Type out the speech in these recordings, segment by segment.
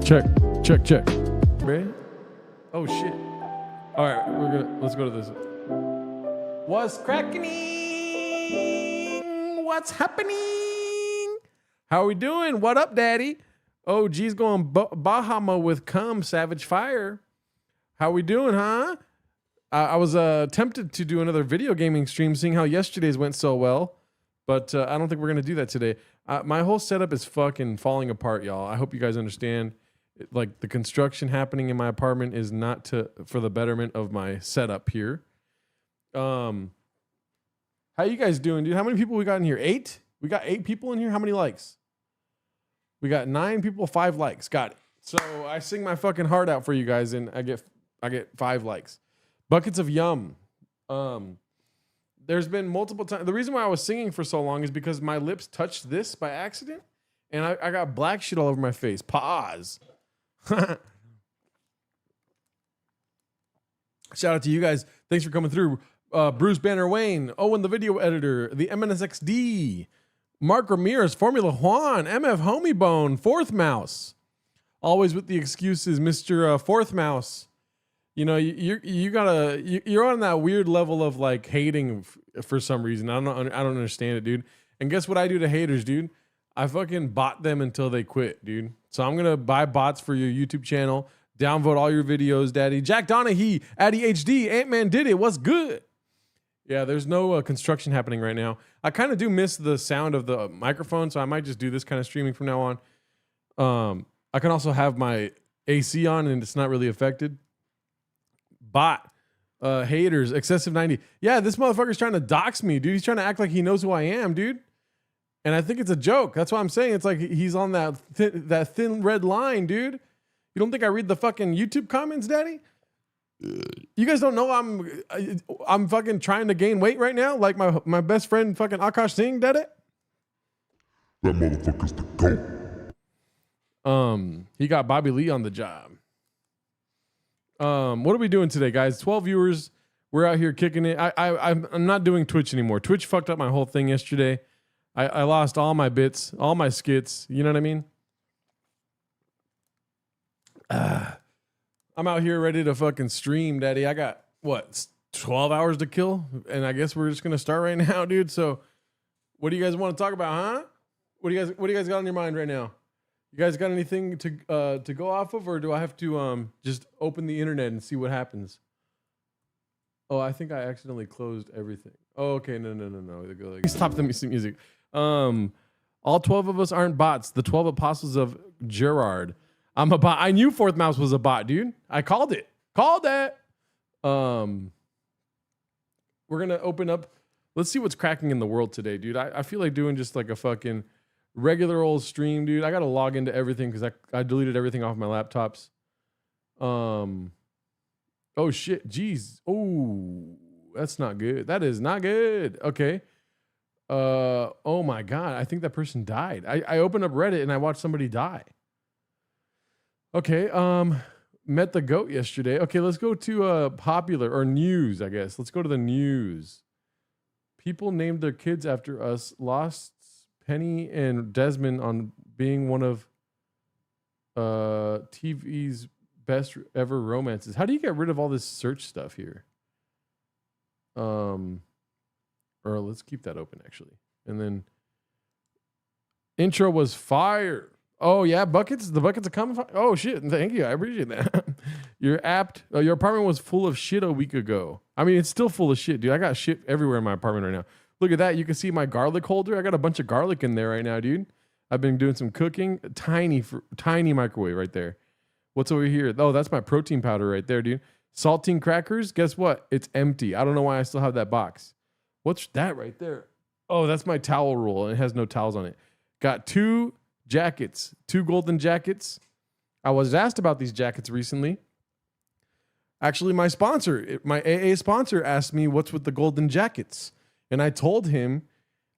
Check. Ready? Oh shit. All right, let's go to this. What's cracking? What's happening? How are we doing? What up, daddy? Oh, G's going Bahama with cum, Savage Fire. How we doing, huh? I was tempted to do another video gaming stream, seeing how yesterday's went so well, but I don't think we're gonna do that today. My whole setup is fucking falling apart, y'all. I hope you guys understand. Like, the construction happening in my apartment is not for the betterment of my setup here. How you guys doing, dude? How many people we got in here? 8? We got 8 people in here. How many likes? We got 9 people, 5 likes. Got it. So I sing my fucking heart out for you guys, and I get 5 likes. Buckets of yum. There's been multiple times. The reason why I was singing for so long is because my lips touched this by accident, and I got black shit all over my face. Pause. Shout out to you guys. Thanks for coming through. Bruce Banner Wayne, Owen the video editor, the MNSXD, Mark Ramirez, Formula Juan, MF Homie Bone, Fourth Mouse. Always with the excuses, Mr. Fourth Mouse. You know, you're on that weird level of like hating for some reason. I don't understand it, dude. And guess what I do to haters, dude? I fucking bot them until they quit, dude. So I'm going to buy bots for your YouTube channel, downvote all your videos, daddy. Jack Donahue, Addy HD, Ant-Man did it. What's good? Yeah, there's no construction happening right now. I kind of do miss the sound of the microphone, so I might just do this kind of streaming from now on. I can also have my AC on, and it's not really affected. Bot, haters, excessive 90. Yeah, this motherfucker's trying to dox me, dude. He's trying to act like he knows who I am, dude. And I think it's a joke. That's why I'm saying it's like he's on that thin red line, dude. You don't think I read the fucking YouTube comments, daddy? You guys don't know I'm fucking trying to gain weight right now, like my best friend fucking Akash Singh did it. That motherfucker's the GOAT. He got Bobby Lee on the job. What are we doing today, guys? 12 viewers. We're out here kicking it. I'm not doing Twitch anymore. Twitch fucked up my whole thing yesterday. I lost all my bits, all my skits. You know what I mean? I'm out here ready to fucking stream, daddy. I got, 12 hours to kill? And I guess we're just going to start right now, dude. So what do you guys want to talk about, huh? What do you guys got on your mind right now? You guys got anything to go off of, or do I have to just open the internet and see what happens? Oh, I think I accidentally closed everything. Oh, okay. No. Stop the music. All 12 of us aren't bots. The 12 apostles of Gerard. I'm a bot. I knew Fourth Mouse was a bot, dude. I called it. We're gonna open up. Let's see what's cracking in the world today, dude. I feel like doing just like a fucking regular old stream, dude. I gotta log into everything because I deleted everything off my laptops. Oh shit. Jeez. Oh, that's not good. That is not good. Okay. Oh my God. I think that person died. I opened up Reddit and I watched somebody die. Okay. Met the GOAT yesterday. Okay. Let's go to popular or news, I guess. Let's go to the news. People named their kids after us. Lost Penny and Desmond on being one of TV's best ever romances. How do you get rid of all this search stuff here? Or let's keep that open actually. And then intro was fire. Oh yeah, buckets. The buckets are coming. Oh shit! Thank you. I appreciate that. You're apt. Your apartment was full of shit a week ago. I mean, it's still full of shit, dude. I got shit everywhere in my apartment right now. Look at that. You can see my garlic holder. I got a bunch of garlic in there right now, dude. I've been doing some cooking. Tiny microwave right there. What's over here? Oh, that's my protein powder right there, dude. Saltine crackers. Guess what? It's empty. I don't know why I still have that box. What's that right there? Oh, that's my towel roll, and it has no towels on it. Got 2 jackets, 2 golden jackets. I was asked about these jackets recently. Actually, my sponsor, my AA sponsor, asked me what's with the golden jackets. And I told him,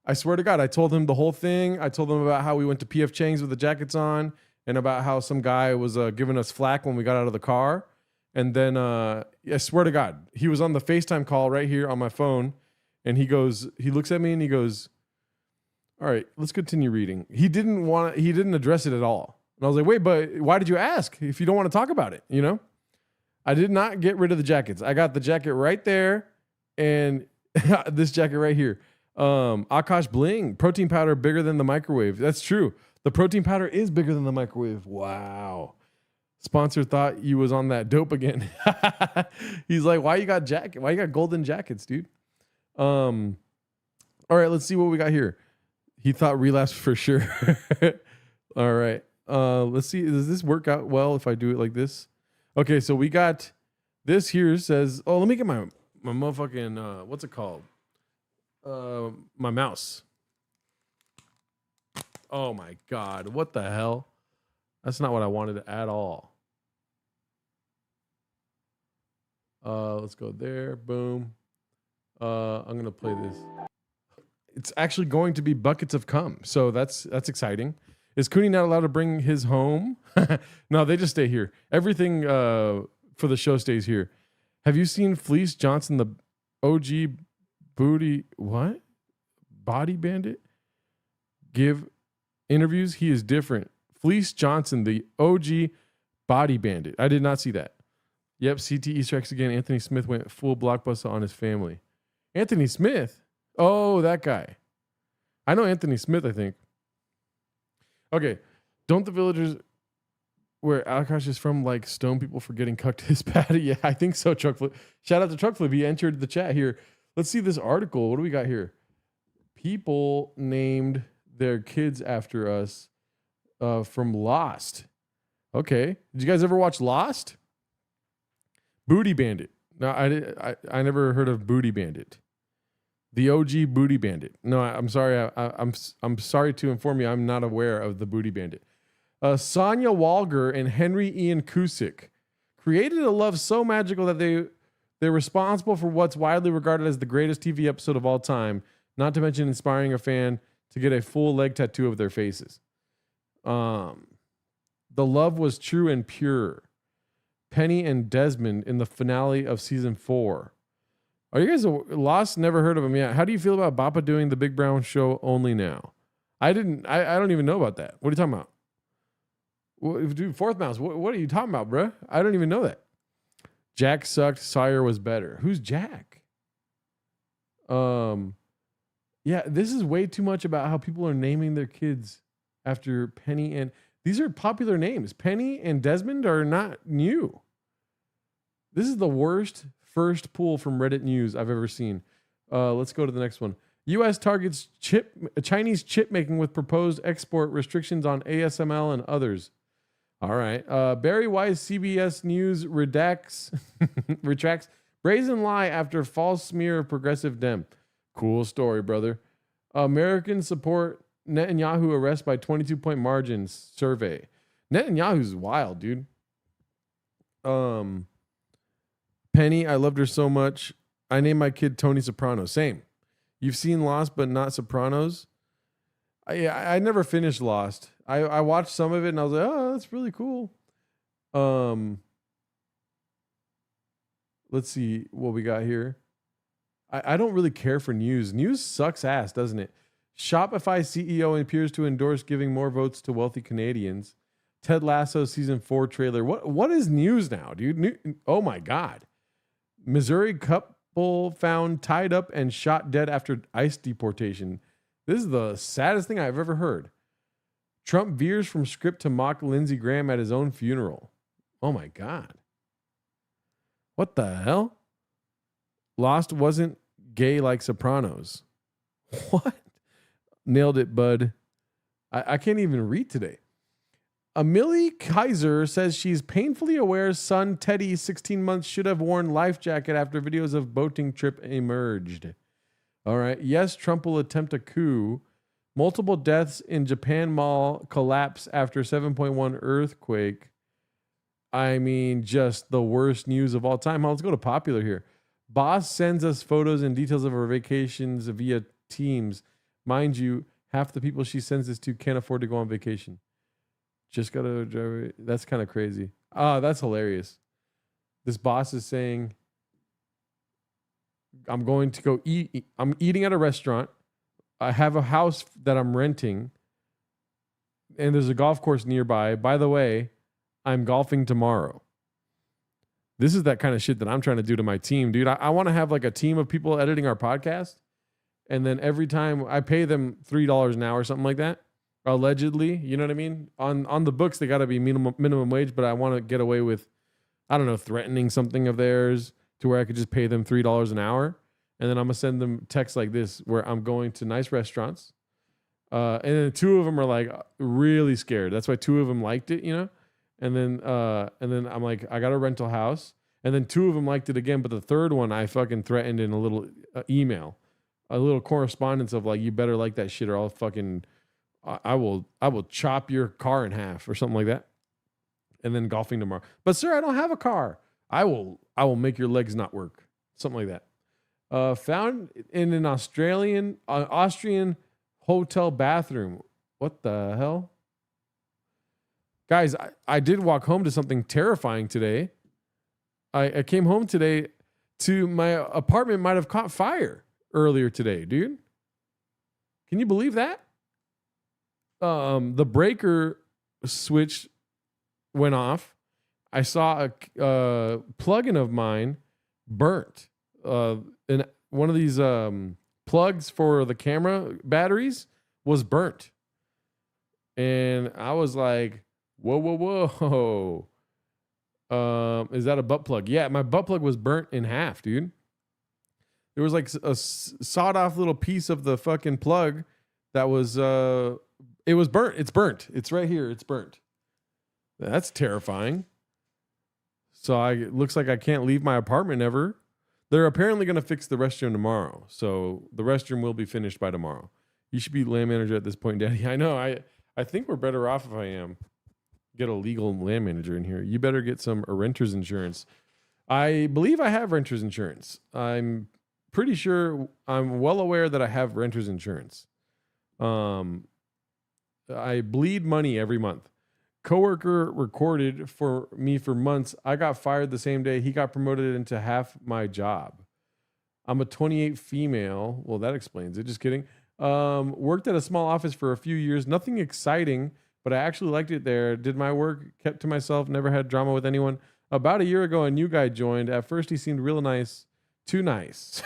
I swear to God, I told him the whole thing. I told him about how we went to PF Chang's with the jackets on, and about how some guy was giving us flack when we got out of the car. And then, I swear to God, he was on the FaceTime call right here on my phone. And he looks at me and he goes, all right, let's continue reading. He didn't address it at all. And I was like, wait, but why did you ask if you don't want to talk about it? You know, I did not get rid of the jackets. I got the jacket right there and this jacket right here. Akash Bling, protein powder bigger than the microwave. That's true. The protein powder is bigger than the microwave. Wow. Sponsor thought you was on that dope again. He's like, why you got golden jackets, dude? All right, let's see what we got here. He thought relapse for sure. All right. Let's see. Does this work out well if I do it like this? Okay, so we got this here says, oh, let me get my motherfucking what's it called? My mouse. Oh my God. What the hell? That's not what I wanted at all. Let's go there. Boom. I'm going to play this. It's actually going to be buckets of cum. So that's exciting. Is Cooney not allowed to bring his home? No, they just stay here. Everything for the show stays here. Have you seen Fleece Johnson, the OG booty, what? Body bandit? Give interviews? He is different. Fleece Johnson, the OG body bandit. I did not see that. Yep, CT Easter eggs again. Anthony Smith went full blockbuster on his family. Anthony Smith? Oh, that guy. I know Anthony Smith, I think. Okay. Don't the villagers where Akash is from like stone people for getting cucked his patty? Yeah, I think so, Truckflip. Shout out to Truckflip. He entered the chat here. Let's see this article. What do we got here? People named their kids after us from Lost. Okay. Did you guys ever watch Lost? Booty Bandit. No, I never heard of Booty Bandit. The OG Booty Bandit. No, I'm sorry. I'm sorry to inform you. I'm not aware of the Booty Bandit. Sonia Walger and Henry Ian Cusick created a love so magical that they're responsible for what's widely regarded as the greatest TV episode of all time. Not to mention inspiring a fan to get a full leg tattoo of their faces. The love was true and pure. Penny and Desmond in the finale of season 4. Are you guys lost? Never heard of him yet. How do you feel about Bappa doing the Big Brown Show only now? I don't even know about that. What are you talking about? Well, dude, Fourth Mouse. What are you talking about, bro? I don't even know that. Jack sucked. Sawyer was better. Who's Jack? Yeah, this is way too much about how people are naming their kids after Penny and these are popular names. Penny and Desmond are not new. This is the worst first pull from Reddit news I've ever seen. Let's go to the next one. U.S. targets Chinese chip making with proposed export restrictions on ASML and others. All right. Barry Weiss, CBS News retracts brazen lie after false smear of progressive Dem. Cool story, brother. Americans support Netanyahu arrest by 22-point margins survey. Netanyahu's wild, dude. Penny, I loved her so much. I named my kid Tony Soprano. Same. You've seen Lost, but not Sopranos. I never finished Lost. I watched some of it and I was like, oh, that's really cool. Let's see what we got here. I don't really care for news. News sucks ass, doesn't it? Shopify CEO appears to endorse giving more votes to wealthy Canadians. Ted Lasso season 4 trailer. What is news now, dude? Oh my God. Missouri couple found tied up and shot dead after ICE deportation. This is the saddest thing I've ever heard. Trump veers from script to mock Lindsey Graham at his own funeral. Oh my God. What the hell? Lost wasn't gay like Sopranos. What? Nailed it, bud. I can't even read today. Amelie Kaiser says she's painfully aware son Teddy, 16 months, should have worn life jacket after videos of boating trip emerged. All right. Yes, Trump will attempt a coup. Multiple deaths in Japan Mall collapse after 7.1 earthquake. I mean, just the worst news of all time. Let's go to popular here. Boss sends us photos and details of her vacations via Teams. Mind you, half the people she sends this to can't afford to go on vacation. Just gotta drive. That's kind of crazy. That's hilarious. This boss is saying, I'm going to go eat. I'm eating at a restaurant. I have a house that I'm renting. and there's a golf course nearby. By the way, I'm golfing tomorrow. This is that kind of shit that I'm trying to do to my team, dude. I want to have like a team of people editing our podcast. And then every time I pay them $3 an hour or something like that, allegedly, you know what I mean? On the books, they got to be minimum wage, but I want to get away with, I don't know, threatening something of theirs to where I could just pay them $3 an hour. And then I'm going to send them texts like this where I'm going to nice restaurants. And then two of them are like really scared. That's why two of them liked it, you know? And then I'm like, I got a rental house. And then two of them liked it again. But the third one, I fucking threatened in a little email, a little correspondence of like, you better like that shit or I'll fucking, I will chop your car in half or something like that. And then golfing tomorrow. But sir, I don't have a car. I will make your legs not work. Something like that. Found in an Austrian hotel bathroom. What the hell? Guys, I did walk home to something terrifying today. I came home today to my apartment might have caught fire earlier today, dude. Can you believe that? The breaker switch went off. I saw a plug-in of mine burnt. And one of these plugs for the camera batteries was burnt. And I was like, whoa. Is that a butt plug? Yeah, my butt plug was burnt in half, dude. There was like a sawed off little piece of the fucking plug that was, it was burnt. It's burnt. It's right here. It's burnt. That's terrifying. So it looks like I can't leave my apartment ever. They're apparently going to fix the restroom tomorrow. So the restroom will be finished by tomorrow. You should be land manager at this point, Daddy. I know. I think we're better off if I am. Get a legal land manager in here. You better get some renter's insurance. I believe I have renter's insurance. I'm pretty sure, I'm well aware that I have renter's insurance. I bleed money every month. Coworker recorded for me for months. I got fired the same day he got promoted into half my job. I'm a 28 female. Well, that explains it. Just kidding. Worked at a small office for a few years. Nothing exciting, but I actually liked it there. Did my work, kept to myself, never had drama with anyone. About a year ago, a new guy joined. At first, he seemed real nice. Too nice.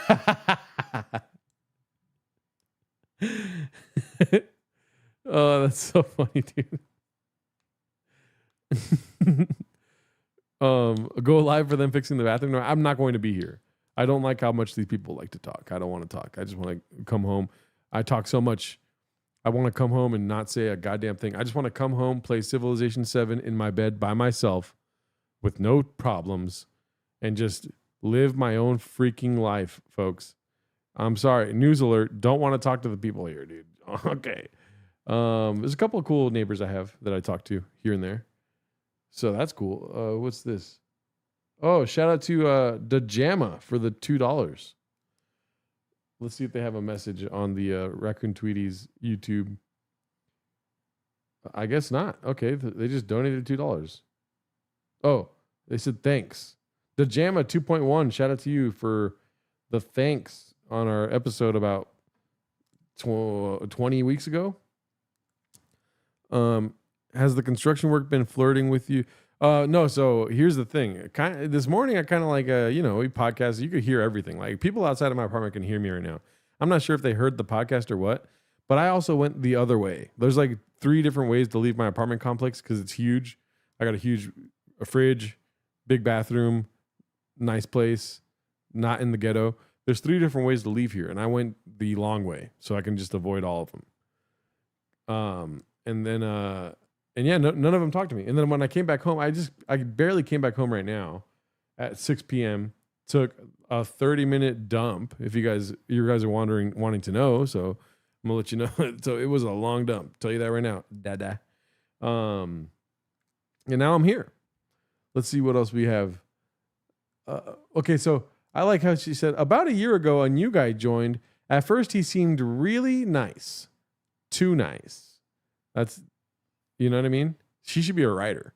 Oh, that's so funny, dude. Go live for them fixing the bathroom. No, I'm not going to be here. I don't like how much these people like to talk. I don't want to talk. I just want to come home. I talk so much. I want to come home and not say a goddamn thing. I just want to come home, play Civilization 7 in my bed by myself with no problems and just live my own freaking life, folks. I'm sorry. News alert. Don't want to talk to the people here, dude. Okay. There's a couple of cool neighbors I have that I talk to here and there. So that's cool. What's this? Oh, shout out to Dajama for the $2. Let's see if they have a message on the Raccoon Tweeties YouTube. I guess not. Okay, they just donated $2. Oh, they said thanks. Dajama 2.1, shout out to you for the thanks on our episode about 20 weeks ago. Has the construction work been flirting with you? No. So here's the thing. This morning, I kind of like, we podcast. You could hear everything. Like people outside of my apartment can hear me right now. I'm not sure if they heard the podcast or what, but I also went the other way. There's like 3 different ways to leave my apartment complex because it's huge. I got a fridge, big bathroom, nice place, not in the ghetto. There's 3 different ways to leave here, and I went the long way so I can just avoid all of them. And yeah, none of them talked to me. And then when I came back home, I barely came back home right now at 6 p.m. Took a 30-minute dump. If you guys are wanting to know, so I'm gonna let you know. So it was a long dump. Tell you that right now. Dada. And now I'm here. Let's see what else we have. Okay, so I like how she said about a year ago a new guy joined. At first he seemed really nice. Too nice. That's, you know what I mean? She should be a writer.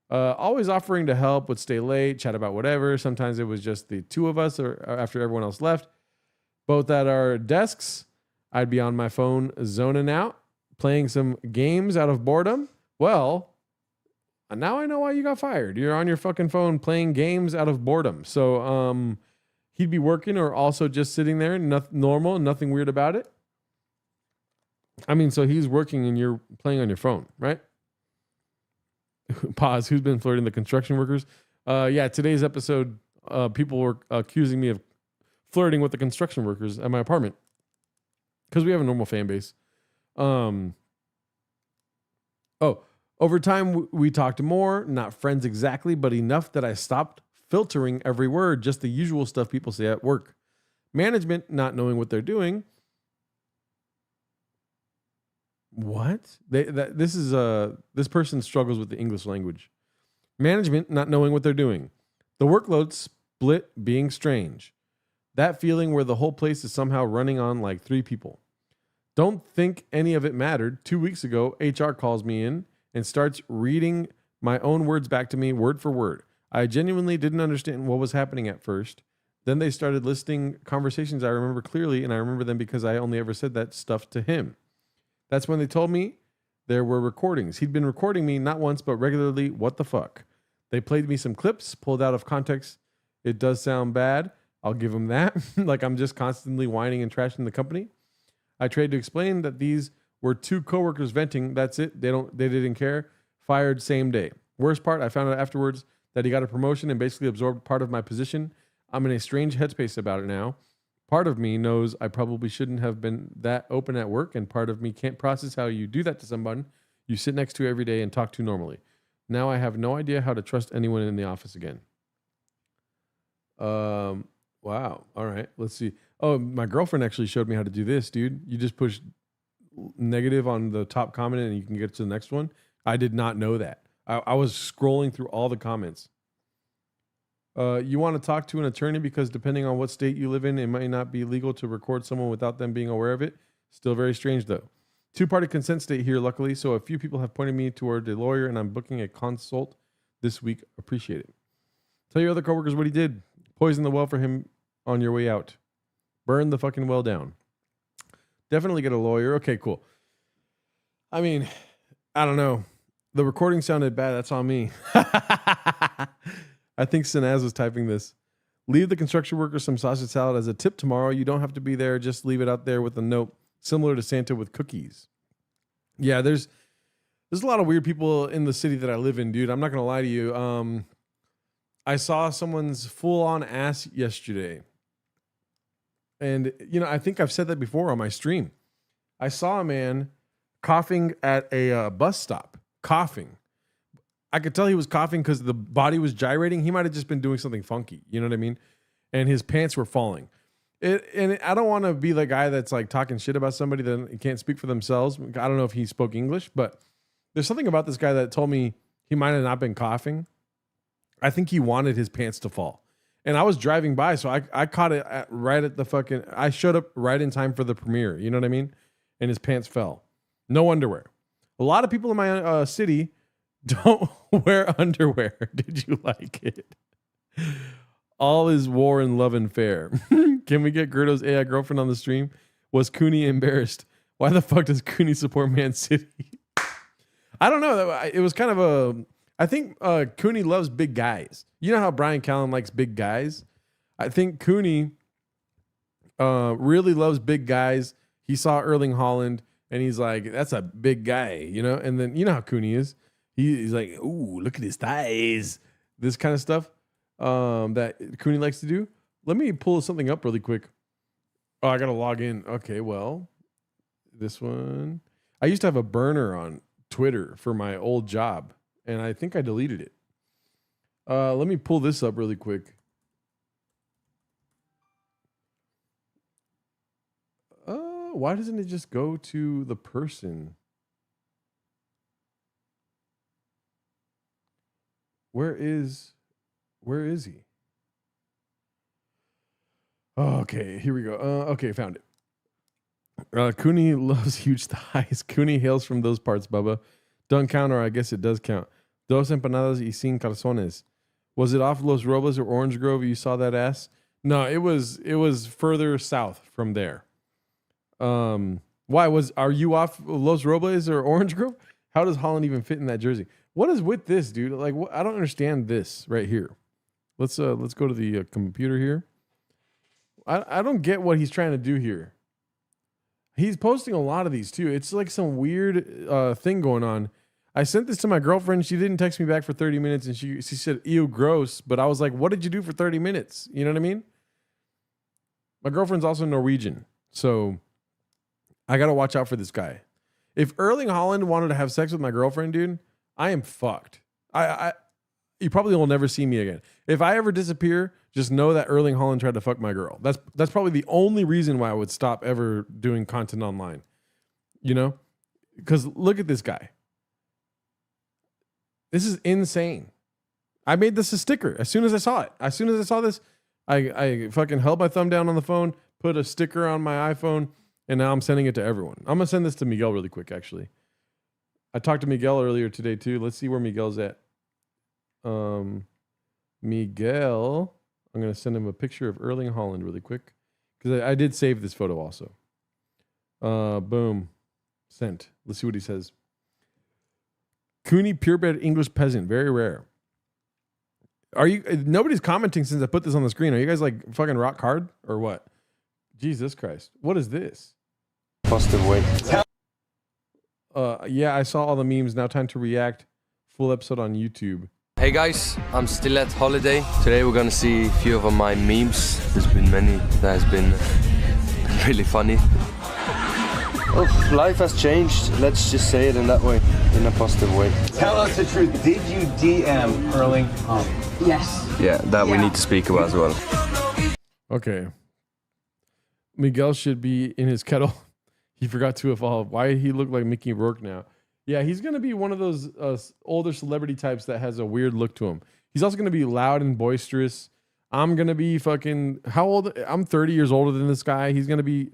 Always offering to help, would stay late, chat about whatever. Sometimes it was just the 2 of us or after everyone else left. Both at our desks, I'd be on my phone zoning out. playing some games out of boredom. Well, now I know why you got fired. You're on your fucking phone playing games out of boredom. So he'd be working or also just sitting there, normal, nothing weird about it. I mean, so he's working and you're playing on your phone, right? Pause. Who's been flirting the construction workers? Yeah, today's episode, people were accusing me of flirting with the construction workers at my apartment because we have a normal fan base. Over time, we talked more, not friends exactly, but enough that I stopped filtering every word, just the usual stuff people say at work. Management, not knowing what they're doing. What? This person struggles with the English language. Management, not knowing what they're doing. The workload split being strange. That feeling where the whole place is somehow running on like 3 people. Don't think any of it mattered. 2 weeks ago, HR calls me in and starts reading my own words back to me word for word. I genuinely didn't understand what was happening at first. Then they started listing conversations I remember clearly, and I remember them because I only ever said that stuff to him. That's when they told me there were recordings. He'd been recording me not once, but regularly. What the fuck? They played me some clips, pulled out of context. It does sound bad. I'll give them that. Like I'm just constantly whining and trashing the company. I tried to explain that these were 2 coworkers venting. That's it. They didn't care. Fired same day. Worst part, I found out afterwards that he got a promotion and basically absorbed part of my position. I'm in a strange headspace about it now. Part of me knows I probably shouldn't have been that open at work, and part of me can't process how you do that to someone you sit next to every day and talk to normally. Now I have no idea how to trust anyone in the office again. Wow. All right. Let's see. Oh, my girlfriend actually showed me how to do this, dude. You just push negative on the top comment and you can get to the next one. I did not know that. I was scrolling through all the comments. You want to talk to an attorney because depending on what state you live in, it might not be legal to record someone without them being aware of it. Still very strange though. 2-party consent state here, luckily. So a few people have pointed me toward a lawyer and I'm booking a consult this week. Appreciate it. Tell your other coworkers what he did. Poison the well for him on your way out. Burn the fucking well down. Definitely get a lawyer. Okay, cool. I mean, I don't know. The recording sounded bad. That's on me. I think Sinaz was typing this. Leave the construction workers some sausage salad as a tip tomorrow. You don't have to be there. Just leave it out there with a note similar to Santa with cookies. Yeah, there's a lot of weird people in the city that I live in, dude. I'm not going to lie to you. I saw someone's full-on ass yesterday. And, you know, I think I've said that before on my stream. I saw a man coughing at a bus stop. Coughing. I could tell he was coughing because the body was gyrating. He might have just been doing something funky. You know what I mean? And his pants were falling. I don't want to be the guy that's like talking shit about somebody that can't speak for themselves. I don't know if he spoke English, but there's something about this guy that told me he might have not been coughing. I think he wanted his pants to fall. And I was driving by, so I caught it right at the fucking... I showed up right in time for the premiere. You know what I mean? And his pants fell. No underwear. A lot of people in my city don't wear underwear. Did you like it? All is war and love and fair. Can we get Gerdo's AI girlfriend on the stream? Was Cooney embarrassed? Why the fuck does Cooney support Man City? I don't know. It was kind of a... I think Cooney loves big guys. You know how Brian Callen likes big guys? I think Cooney really loves big guys. He saw Erling Haaland, and he's like, that's a big guy, you know? And then, you know how Cooney is. He's like, ooh, look at his thighs. This kind of stuff that Cooney likes to do. Let me pull something up really quick. Oh, I got to log in. Okay, well, this one. I used to have a burner on Twitter for my old job, and I think I deleted it. Let me pull this up really quick. Why doesn't it just go to the person? Where is he? Oh, okay, here we go. Okay, found it. Cooney loves huge thighs. Cooney hails from those parts, Bubba. Don't count, or I guess it does count. Dos empanadas y sin calzones. Was it off Los Robles or Orange Grove? You saw that ass? No, it was further south from there. Why are you off Los Robles or Orange Grove? How does Holland even fit in that jersey? What is with this, dude? Like, I don't understand this right here. Let's go to the computer here. I don't get what he's trying to do here. He's posting a lot of these too. It's like some weird thing going on. I sent this to my girlfriend. She didn't text me back for 30 minutes, and she said, "Ew, gross." But I was like, "What did you do for 30 minutes?" You know what I mean? My girlfriend's also Norwegian, so I got to watch out for this guy. If Erling Haaland wanted to have sex with my girlfriend, dude, I am fucked. You probably will never see me again. If I ever disappear, just know that Erling Haaland tried to fuck my girl. That's probably the only reason why I would stop ever doing content online. You know? Because look at this guy. This is insane. I made this a sticker as soon as I saw it. As soon as I saw this, I fucking held my thumb down on the phone, put a sticker on my iPhone, and now I'm sending it to everyone. I'm going to send this to Miguel really quick, actually. I talked to Miguel earlier today, too. Let's see where Miguel's at. Miguel, I'm going to send him a picture of Erling Haaland really quick. Because I did save this photo also. Boom. Sent. Let's see what he says. Cooney purebred English peasant. Very rare. Nobody's commenting since I put this on the screen. Are you guys like fucking rock hard or what? Jesus Christ. What is this? Positive weight. Yeah, I saw all the memes. Now time to react. Full episode on YouTube. Hey guys, I'm still at holiday. Today we're gonna see a few of my memes. There's been many that has been really funny. Oh, life has changed. Let's just say it in that way, in a positive way. Tell us the truth. Did you DM Erling Haaland? Yes. Yeah, that we need to speak about as well. Okay. Miguel should be in his kettle. He forgot to evolve. Why he look like Mickey Rourke now? Yeah, he's going to be one of those older celebrity types that has a weird look to him. He's also going to be loud and boisterous. I'm going to be fucking... How old? I'm 30 years older than this guy. He's going to be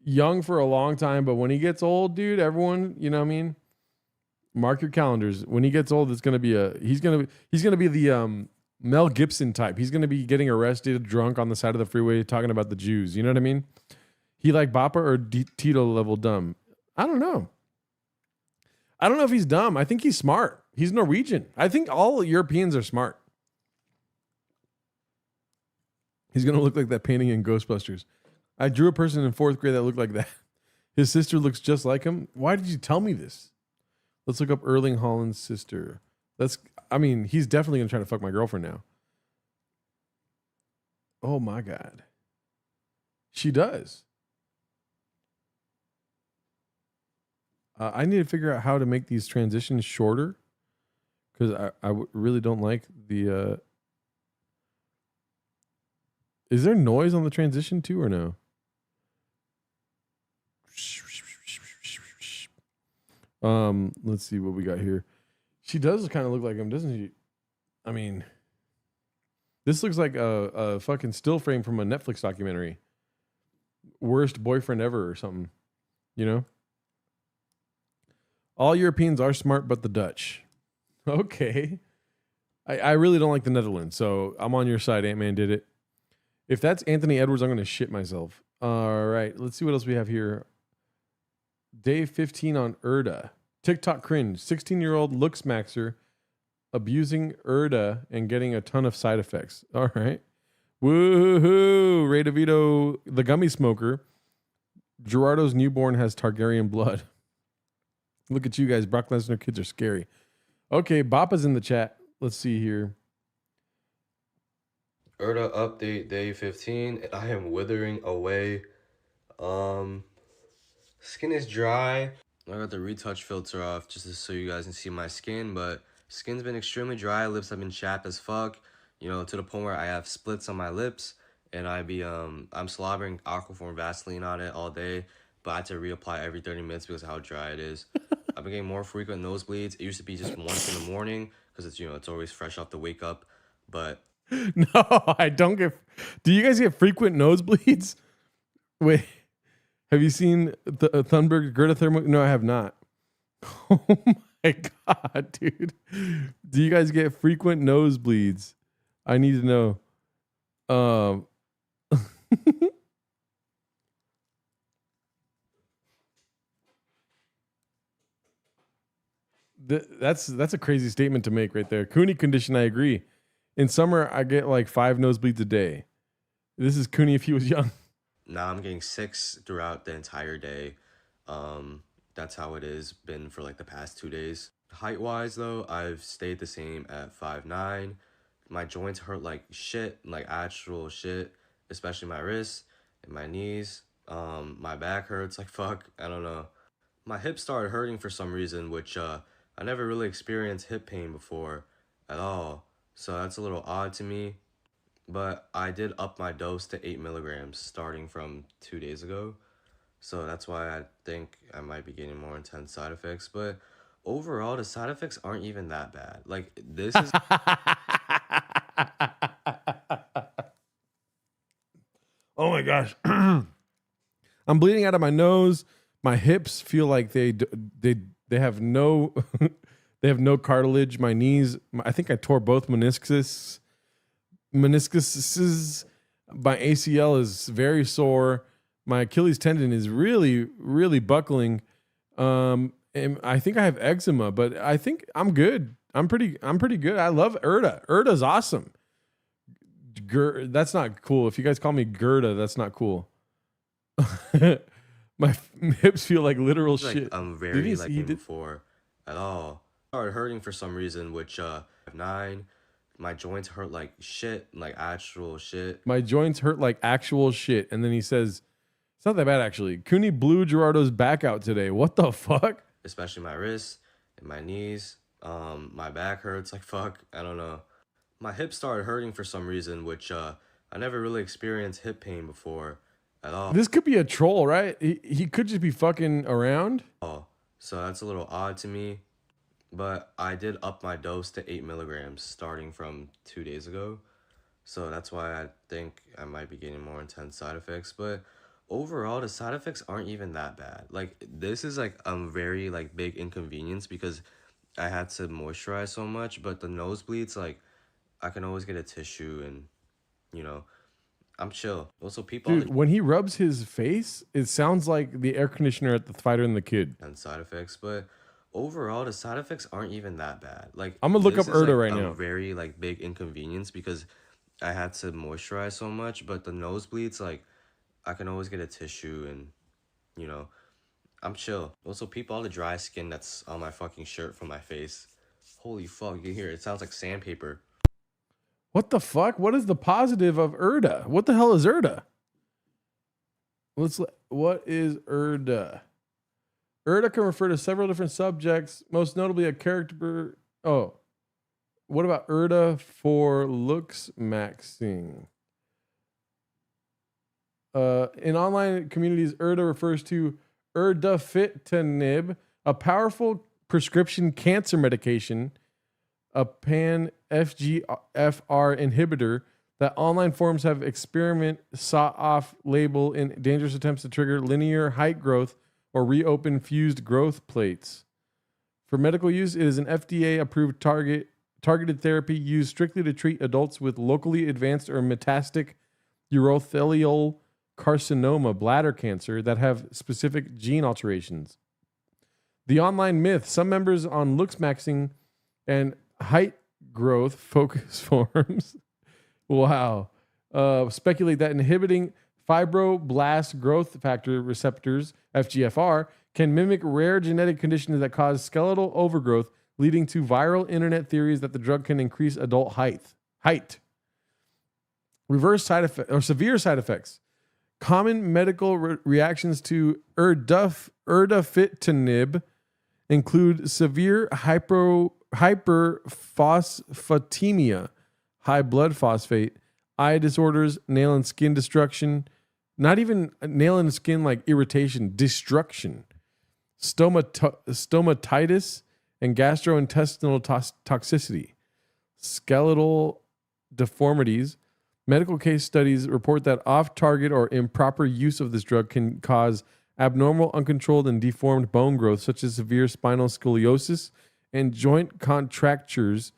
young for a long time, but when he gets old, dude, everyone, you know what I mean? Mark your calendars. When he gets old, it's going to be he's going to be the Mel Gibson type. He's going to be getting arrested drunk on the side of the freeway talking about the Jews. You know what I mean? He like Bappa or Tito level dumb? I don't know. I don't know if he's dumb. I think he's smart. He's Norwegian. I think all Europeans are smart. He's going to look like that painting in Ghostbusters. I drew a person in 4th grade that looked like that. His sister looks just like him. Why did you tell me this? Let's look up Erling Haaland's sister. He's definitely going to try to fuck my girlfriend now. Oh my God. She does. I need to figure out how to make these transitions shorter because I really don't like the... Is there noise on the transition too or no? Let's see what we got here. She does kind of look like him, doesn't she? I mean, this looks like a fucking still frame from a Netflix documentary. Worst boyfriend ever or something, you know? All Europeans are smart, but the Dutch. Okay. I really don't like the Netherlands, so I'm on your side. Ant-Man did it. If that's Anthony Edwards, I'm going to shit myself. All right. Let's see what else we have here. Day 15 on Erda. TikTok cringe. 16-year-old looks maxer abusing Erda and getting a ton of side effects. All right. Woohoo. Ray DeVito, the gummy smoker. Gerardo's newborn has Targaryen blood. Look at you guys. Brock Lesnar kids are scary. Okay. Bappa's in the chat. Let's see here. Erda update day 15. I am withering away. Skin is dry. I got the retouch filter off just so you guys can see my skin, but skin's been extremely dry. Lips have been chapped as fuck, you know, to the point where I have splits on my lips, and I'm slobbering Aquaphor Vaseline on it all day, but I had to reapply every 30 minutes because of how dry it is. I've been getting more frequent nosebleeds. It used to be just once in the morning because it's, you know, it's always fresh off the wake up, but no, I don't get. Do you guys get frequent nosebleeds? Wait, have you seen Thunberg, Greta Thunberg? No, I have not. Oh my God, dude. Do you guys get frequent nosebleeds? I need to know. That's a crazy statement to make right there. Cooney condition, I agree. In summer, I get like 5 nosebleeds a day. This is Cooney if he was young. Now I'm getting 6 throughout the entire day. That's how it has been for like the past 2 days. Height-wise, though, I've stayed the same at 5'9". My joints hurt like shit, like actual shit, especially my wrists and my knees. My back hurts like fuck. I don't know. My hips started hurting for some reason, which I never really experienced hip pain before at all. So that's a little odd to me. But I did up my dose to 8 milligrams starting from 2 days ago. So that's why I think I might be getting more intense side effects. But overall, the side effects aren't even that bad. Like, this is... Oh my gosh. I'm bleeding out of my nose. My hips feel like they have no they have no cartilage. My knees, I think I tore both meniscuses. My ACL is very sore. My Achilles tendon is really, really buckling. And I think I have eczema, but I think I'm good. I'm pretty good. I love Erda. Erda's awesome. That's not cool. If you guys call me Gerda, that's not cool. My hips feel like literal shit. I'm very like him before at all. Started hurting for some reason, which 9. My joints hurt like shit, like actual shit. My joints hurt like actual shit. And then he says, it's not that bad actually. Cooney blew Gerardo's back out today. What the fuck? Especially my wrists and my knees. My back hurts like fuck. I don't know. My hips started hurting for some reason, which I never really experienced hip pain before at all. This could be a troll, right? He could just be fucking around. So that's a little odd to me. But I did up my dose to 8 milligrams starting from 2 days ago. So that's why I think I might be getting more intense side effects. But overall, the side effects aren't even that bad. Like, this is like a very like big inconvenience because I had to moisturize so much. But the nosebleeds, like, I can always get a tissue and, you know, I'm chill. Also, people... Dude, when he rubs his face, it sounds like the air conditioner at the Fighter and the Kid. And side effects, but overall, the side effects aren't even that bad. Like, I'm gonna look up Erda right now. A very like big inconvenience because I had to moisturize so much. But the nosebleeds, like, I can always get a tissue and, you know, I'm chill. Also, peep all the dry skin that's on my fucking shirt from my face. Holy fuck, you can hear it. It sounds like sandpaper. What the fuck? What is the positive of Erda? What the hell is Erda? What is Erda? Erda can refer to several different subjects, most notably a character. Oh, what about Erda for looks maxing? In online communities, Erda refers to erdafitinib, a powerful prescription cancer medication, a pan-FGFR inhibitor that online forums have sought off-label in dangerous attempts to trigger linear height growth or reopen fused growth plates. For medical use, it is an FDA-approved targeted therapy used strictly to treat adults with locally advanced or metastatic urothelial carcinoma, bladder cancer, that have specific gene alterations. The online myth: some members on looks maxing and height growth focus forums speculate that inhibiting fibroblast growth factor receptors, FGFR, can mimic rare genetic conditions that cause skeletal overgrowth, leading to viral internet theories that the drug can increase adult height. Reverse side effects or severe side effects. Common medical reactions to erdafitinib include severe hyperphosphatemia, high blood phosphate, eye disorders, nail and skin destruction, not even nail and skin like irritation, destruction, stomatitis, and gastrointestinal toxicity, skeletal deformities. Medical case studies report that off-target or improper use of this drug can cause abnormal, uncontrolled, and deformed bone growth, such as severe spinal scoliosis and joint contractures,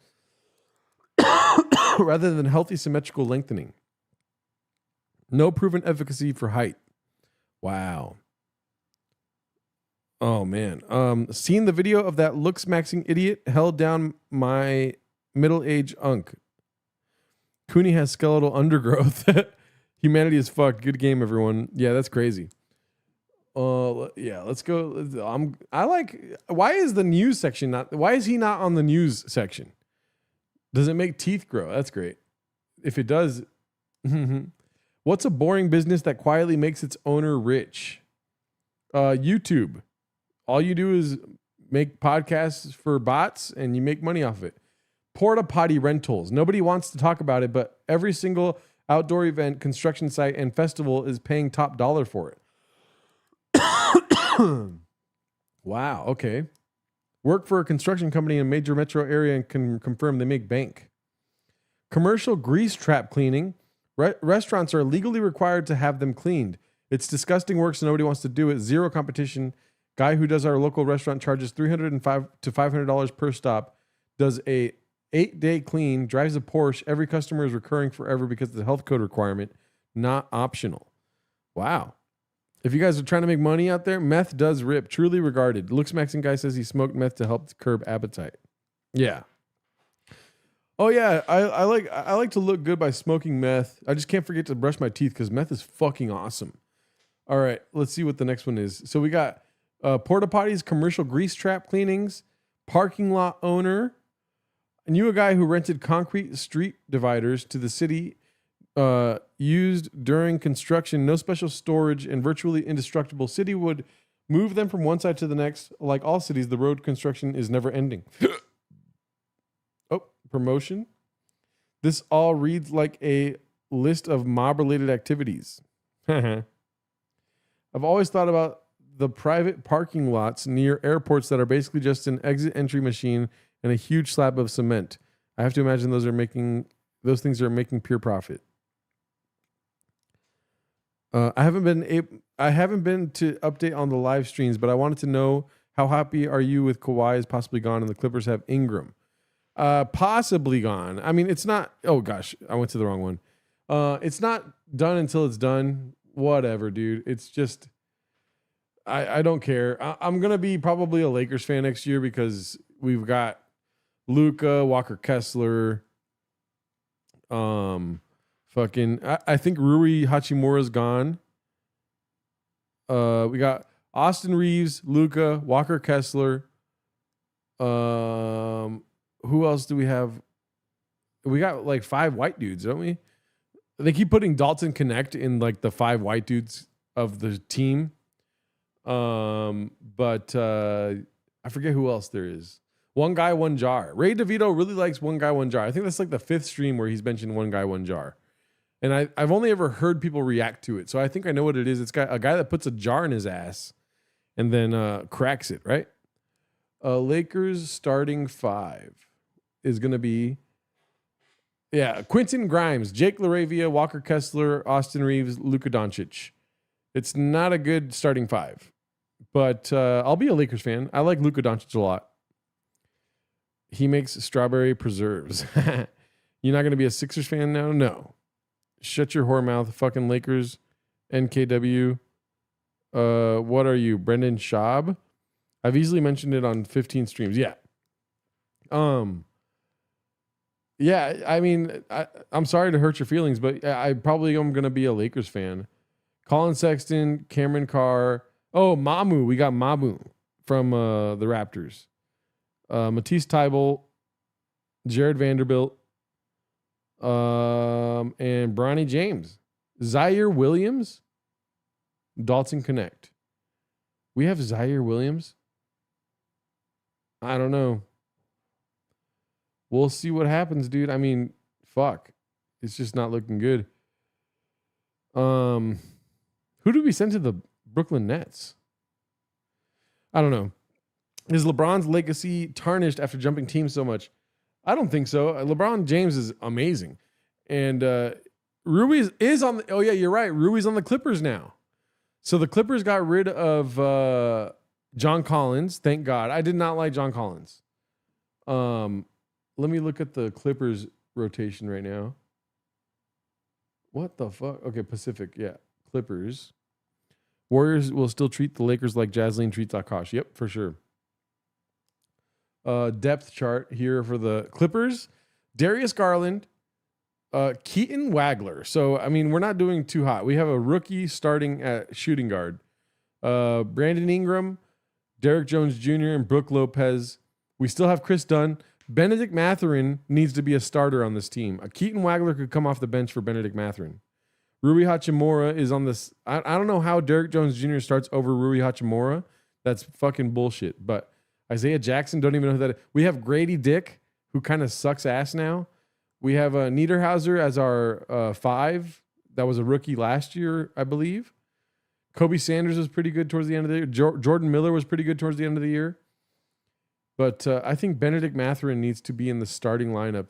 rather than healthy symmetrical lengthening. No proven efficacy for height. Wow. Oh man. Seen the video of that looks maxing idiot held down my middle-aged unk. Cooney has skeletal undergrowth. Humanity is fucked. Good game, everyone. Yeah, that's crazy. Yeah, let's go. Why is the news section why is he not on the news section? Does it make teeth grow? That's great. If it does, what's a boring business that quietly makes its owner rich? YouTube. All you do is make podcasts for bots and you make money off of it. Porta potty rentals. Nobody wants to talk about it, but every single outdoor event, construction site, and festival is paying top dollar for it. Wow. Okay. Work for a construction company in a major metro area and can confirm they make bank. Commercial grease trap cleaning. Restaurants are legally required to have them cleaned. It's disgusting work, so nobody wants to do it. Zero competition. Guy who does our local restaurant charges $305 to $500 per stop. Does a 8-day clean. Drives a Porsche. Every customer is recurring forever because it's a health code requirement, not optional. Wow. If you guys are trying to make money out there, meth does rip. Truly regarded. Looks Maxing guy says he smoked meth to help curb appetite. Yeah. Oh yeah, I like to look good by smoking meth. I just can't forget to brush my teeth because meth is fucking awesome. All right, let's see what the next one is. So we got porta potties, commercial grease trap cleanings, parking lot owner. I knew a guy who rented concrete street dividers to the city. Used during construction, no special storage, and virtually indestructible. City would move them from one side to the next. Like all cities, the road construction is never ending. Oh, promotion. This all reads like a list of mob-related activities. I've always thought about the private parking lots near airports that are basically just an exit entry machine and a huge slab of cement. I have to imagine those things are making pure profit. I haven't been to update on the live streams, but I wanted to know how happy are you with Kawhi is possibly gone and the Clippers have Ingram. Possibly gone. I mean, it's not. Oh gosh, I went to the wrong one. It's not done until it's done. Whatever, dude. It's just I don't care. I'm gonna be probably a Lakers fan next year because we've got Luka, Walker Kessler, I think Rui Hachimura's gone. We got Austin Reeves, Luka, Walker Kessler. Who else do we have? We got like 5 white dudes, don't we? They keep putting Dalton Connect in like the 5 white dudes of the team. But I forget who else there is. One guy, one jar. Ray DeVito really likes one guy, one jar. I think that's like the 5th stream where he's mentioned one guy, one jar. And I've only ever heard people react to it. So I think I know what it is. It's got a guy that puts a jar in his ass and then cracks it, right? Lakers starting 5 is going to be, Quentin Grimes, Jake LaRavia, Walker Kessler, Austin Reeves, Luka Doncic. It's not a good starting 5. But I'll be a Lakers fan. I like Luka Doncic a lot. He makes strawberry preserves. You're not going to be a Sixers fan now? No. Shut your whore mouth, fucking Lakers, NKW. What are you, Brendan Schaub? I've easily mentioned it on 15 streams. Yeah. Yeah, I mean, I'm sorry to hurt your feelings, but I probably am going to be a Lakers fan. Colin Sexton, Cameron Carr. Oh, Mamu. We got Mamu from the Raptors. Matisse Thybulle, Jared Vanderbilt, and Bronny James. Zaire Williams, Dalton Connect. We have Zaire Williams? I don't know. We'll see what happens, dude. I mean, fuck. It's just not looking good. Who did we send to the Brooklyn Nets? I don't know. Is LeBron's legacy tarnished after jumping teams so much? I don't think so. LeBron James is amazing. And Ruiz is on the... Oh, yeah, you're right. Rui's on the Clippers now. So the Clippers got rid of John Collins. Thank God. I did not like John Collins. Let me look at the Clippers rotation right now. What the fuck? Okay, Pacific. Yeah. Clippers. Warriors will still treat the Lakers like Jasleen treats Akash. Yep, for sure. Depth chart here for the Clippers. Darius Garland, Keaton Wagler. So, I mean, we're not doing too hot. We have a rookie starting at shooting guard. Brandon Ingram, Derek Jones Jr., and Brooke Lopez. We still have Chris Dunn. Benedict Mathurin needs to be a starter on this team. Keaton Wagler could come off the bench for Benedict Mathurin. Rui Hachimura is on this. I don't know how Derek Jones Jr. starts over Rui Hachimura. That's fucking bullshit. But Isaiah Jackson, don't even know who that is. We have Grady Dick, who kind of sucks ass now. We have Niederhauser as our 5. That was a rookie last year, I believe. Kobe Sanders was pretty good towards the end of the year. Jordan Miller was pretty good towards the end of the year. But I think Benedict Mathurin needs to be in the starting lineup.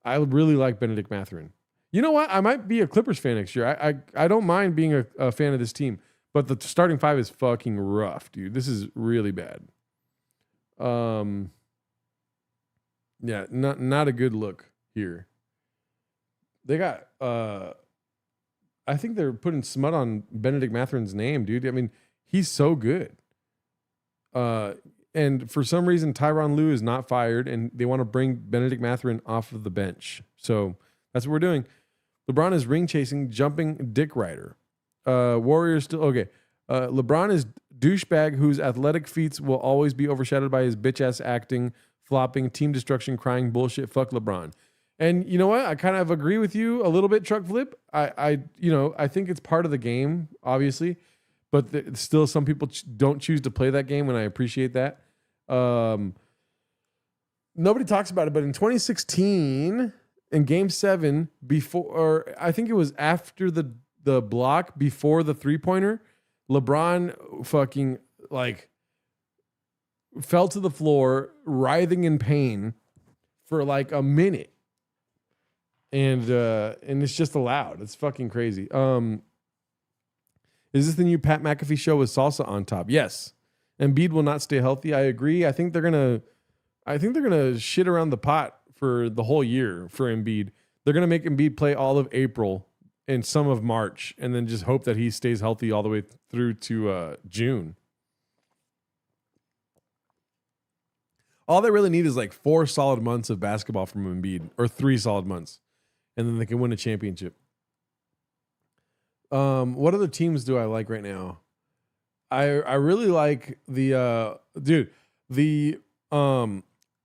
I really like Benedict Mathurin. You know what? I might be a Clippers fan next year. I don't mind being a fan of this team. But the starting 5 is fucking rough, dude. This is really bad. Yeah, not a good look here. They got I think they're putting smut on Benedict Mathurin's name, dude. I mean, he's so good. And for some reason, Tyronn Lue is not fired, and they want to bring Benedict Mathurin off of the bench. So that's what we're doing. LeBron is ring chasing, jumping dick rider. Warriors still okay. LeBron is douchebag whose athletic feats will always be overshadowed by his bitch ass acting, flopping, team destruction, crying bullshit. Fuck LeBron. And you know what? I kind of agree with you a little bit, Truck Flip. I think it's part of the game, obviously, but still some people don't choose to play that game, and I appreciate that. Nobody talks about it, but in 2016, in Game 7, or I think it was after the block before the 3-pointer, LeBron fucking fell to the floor, writhing in pain for like a minute. And it's just allowed. It's fucking crazy. Is this the new Pat McAfee show with salsa on top? Yes. Embiid will not stay healthy. I agree. I think they're gonna shit around the pot for the whole year for Embiid. They're gonna make Embiid play all of April and some of March, and then just hope that he stays healthy all the way through to June. All they really need is like 4 solid months of basketball from Embiid, or 3 solid months, and then they can win a championship. What other teams do I like right now? I really like the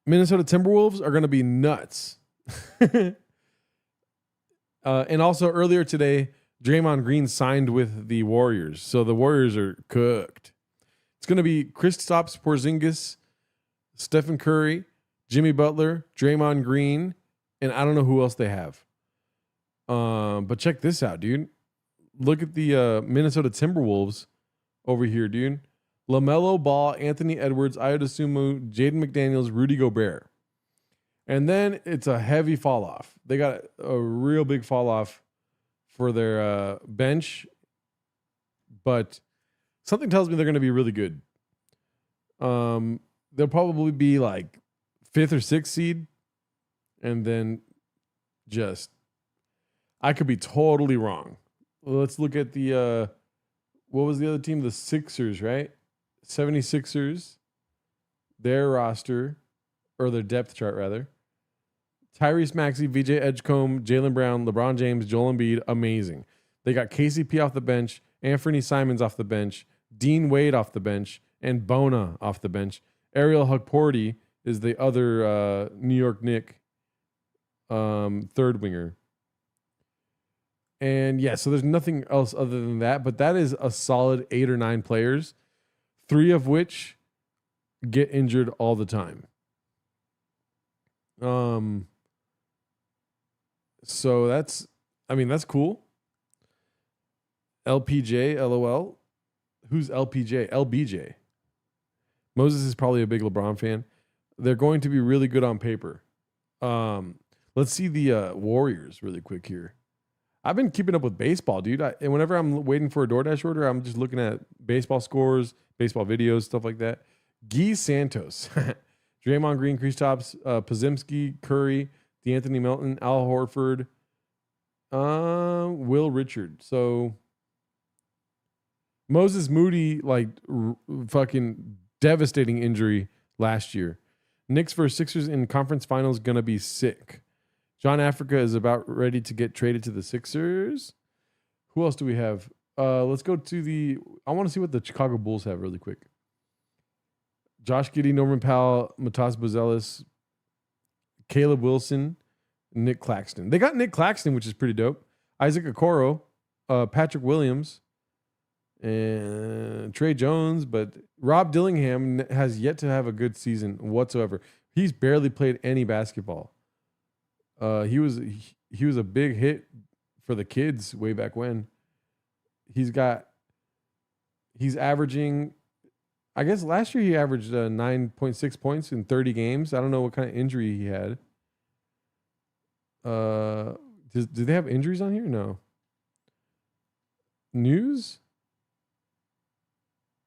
Minnesota Timberwolves are going to be nuts. And also earlier today, Draymond Green signed with the Warriors. So the Warriors are cooked. It's going to be Kristaps Porzingis, Stephen Curry, Jimmy Butler, Draymond Green, and I don't know who else they have. But check this out, dude. Look at the Minnesota Timberwolves over here, dude. LaMelo Ball, Anthony Edwards, Ayo Dosunmu, Jaden McDaniels, Rudy Gobert. And then it's a heavy fall off. They got a real big fall off for their bench. But something tells me they're going to be really good. They'll probably be like 5th or 6th seed. And then I could be totally wrong. Let's look at the, what was the other team? The Sixers, right? 76ers, their roster, or their depth chart, rather. Tyrese Maxey, VJ Edgecombe, Jaylen Brown, LeBron James, Joel Embiid, amazing. They got KCP off the bench, Anthony Simons off the bench, Dean Wade off the bench, and Bona off the bench. Ariel Hukporti is the other New York Knick third winger. And yeah, so there's nothing else other than that, but that is a solid 8 or 9 players, 3 of which get injured all the time. So that's cool. LPJ, LOL. Who's LPJ? LBJ. Moses is probably a big LeBron fan. They're going to be really good on paper. Let's see the Warriors really quick here. I've been keeping up with baseball, dude. And whenever I'm waiting for a DoorDash order, I'm just looking at baseball scores, baseball videos, stuff like that. Guy Santos, Draymond Green, Kristaps, Podziemski, Curry, DeAnthony Melton, Al Horford, Will Richard. So Moses Moody, like fucking devastating injury last year. Knicks versus Sixers in conference finals gonna be sick. John Africa is about ready to get traded to the Sixers. Who else do we have? Let's go to I want to see what the Chicago Bulls have really quick. Josh Giddey, Norman Powell, Matas Buzelis, Caleb Wilson, Nick Claxton. They got Nick Claxton, which is pretty dope. Isaac Okoro, Patrick Williams, and Trey Jones, but Rob Dillingham has yet to have a good season whatsoever. He's barely played any basketball. He was a big hit for the kids way back when. He's averaging, I guess last year he averaged 9.6 points in 30 games. I don't know what kind of injury he had. Do they have injuries on here? No. News?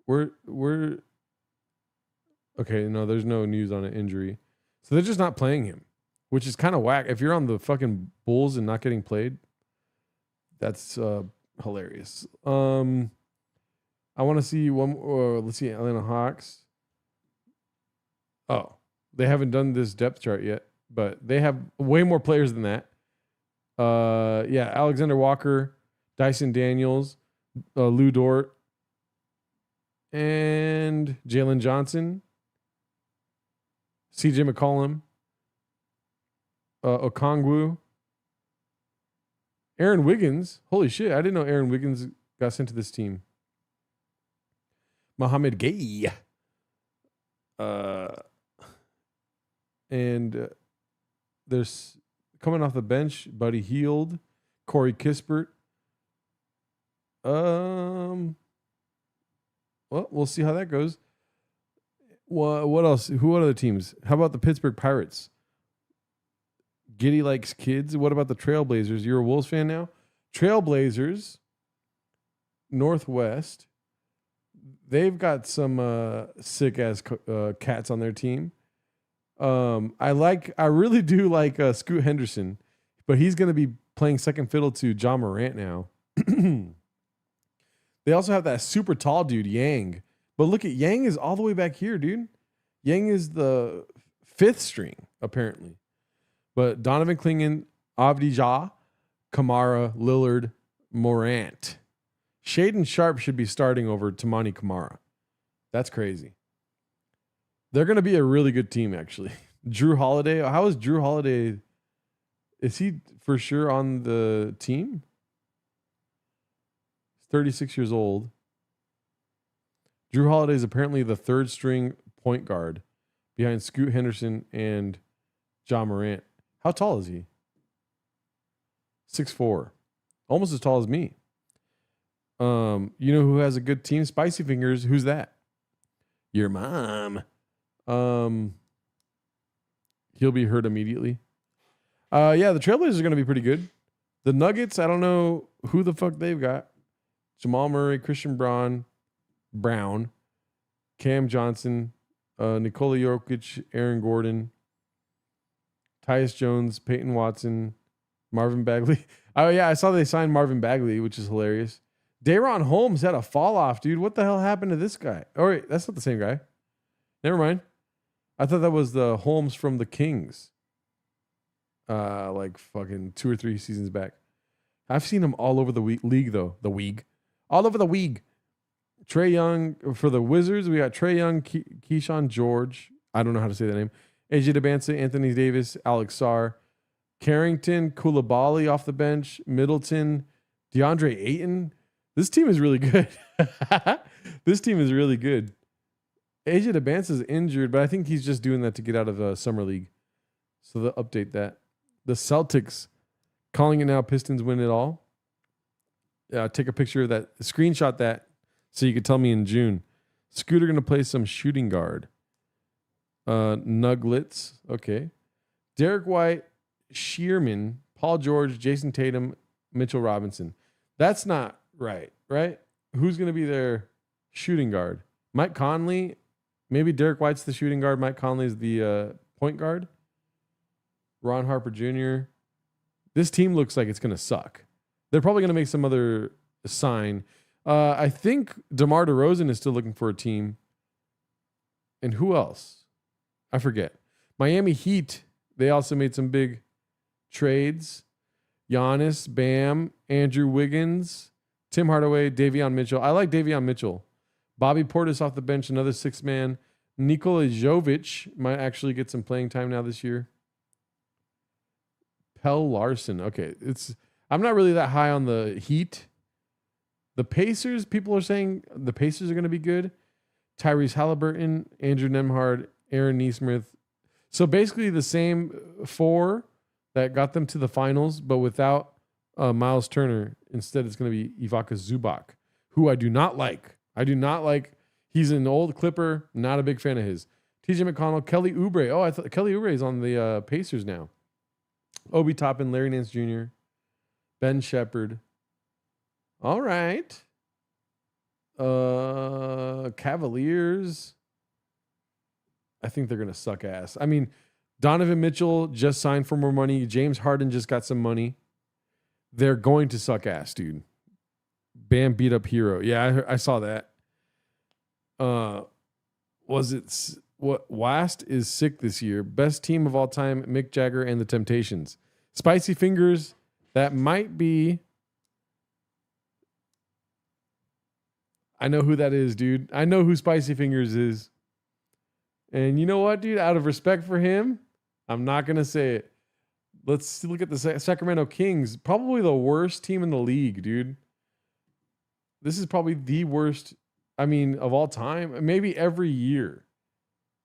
We're okay. No, there's no news on an injury. So they're just not playing him, which is kind of whack. If you're on the fucking Bulls and not getting played, that's hilarious. I want to see one. Let's see, Atlanta Hawks. Oh, they haven't done this depth chart yet, but they have way more players than that. Yeah, Alexander Walker, Dyson Daniels, Lou Dort, and Jalen Johnson, CJ McCollum, Okongwu, Aaron Wiggins. Holy shit, I didn't know Aaron Wiggins got sent to this team. Mohamed Gay. And there's coming off the bench, Buddy Hield, Corey Kispert. Well, we'll see how that goes. What else? What other teams? How about the Pittsburgh Pirates? Giddy likes kids. What about the Trailblazers? You're a Wolves fan now? Trailblazers, Northwest. They've got some sick ass cats on their team. I really do like Scoot Henderson, but he's going to be playing second fiddle to John Morant now. They also have that super tall dude, Yang. But look at Yang is all the way back here, dude. Yang is the 5th string, apparently. But Donovan Clingan, Avdi Ja, Kamara, Lillard, Morant. Shaden Sharp should be starting over Tamani Kamara. That's crazy. They're going to be a really good team, actually. Drew Holiday. How is Drew Holiday? Is he for sure on the team? 36 years old. Drew Holiday is apparently the 3rd string point guard behind Scoot Henderson and John Morant. How tall is he? 6'4". Almost as tall as me. You know who has a good team? Spicy Fingers. Who's that? Your mom. He'll be hurt immediately. Yeah, the Trailblazers are going to be pretty good. The Nuggets, I don't know who the fuck they've got. Jamal Murray, Christian Brown, Cam Johnson, Nikola Jokic, Aaron Gordon, Tyus Jones, Peyton Watson, Marvin Bagley. Oh, yeah, I saw they signed Marvin Bagley, which is hilarious. Day'Ron Holmes had a fall off, dude. What the hell happened to this guy? Oh, wait, that's not the same guy. Never mind. I thought that was the Holmes from the Kings. Like fucking 2 or 3 seasons back. I've seen him all over the league, though. All over the league. Trae Young for the Wizards. We got Trae Young, Keyshawn George. I don't know how to say that name. AJ DeBanza, Anthony Davis, Alex Sarr, Carrington, Koulibaly off the bench, Middleton, DeAndre Ayton. This team is really good. This team is really good. AJ DeBanza is injured, but I think he's just doing that to get out of Summer League. So they'll update that. The Celtics, calling it now, Pistons win it all. Take a picture of that. Screenshot that so you can tell me in June. Scooter going to play some shooting guard. Nuggets. Okay. Derek White, Shearman, Paul George, Jason Tatum, Mitchell Robinson. That's not right? Who's going to be their shooting guard? Mike Conley. Maybe Derek White's the shooting guard. Mike Conley's the point guard. Ron Harper Jr. This team looks like it's going to suck. They're probably going to make some other sign. I think DeMar DeRozan is still looking for a team. And who else? I forget. Miami Heat, they also made some big trades. Giannis, Bam, Andrew Wiggins, Tim Hardaway, Davion Mitchell. I like Davion Mitchell. Bobby Portis off the bench, another 6-man. Nikola Jovic might actually get some playing time now this year. Pell Larson. Okay, I'm not really that high on the Heat. The Pacers, people are saying the Pacers are going to be good. Tyrese Halliburton, Andrew Nembhard, Aaron Nesmith. So basically the same 4 that got them to the finals, but without Miles Turner. Instead, it's going to be Ivica Zubac, who I do not like. He's an old Clipper. Not a big fan of his. TJ McConnell, Kelly Oubre. Oh, I thought Kelly Oubre is on the Pacers now. Obi Toppin, Larry Nance Jr., Ben Shepherd. All right. Cavaliers. I think they're going to suck ass. I mean, Donovan Mitchell just signed for more money. James Harden just got some money. They're going to suck ass, dude. Bam beat up Hero. Yeah, I saw that. Wast is sick this year. Best team of all time, Mick Jagger and the Temptations. Spicy Fingers, that might be. I know who that is, dude. I know who Spicy Fingers is. And you know what, dude? Out of respect for him, I'm not going to say it. Let's look at the Sacramento Kings. Probably the worst team in the league, dude. This is probably the worst, of all time. Maybe every year.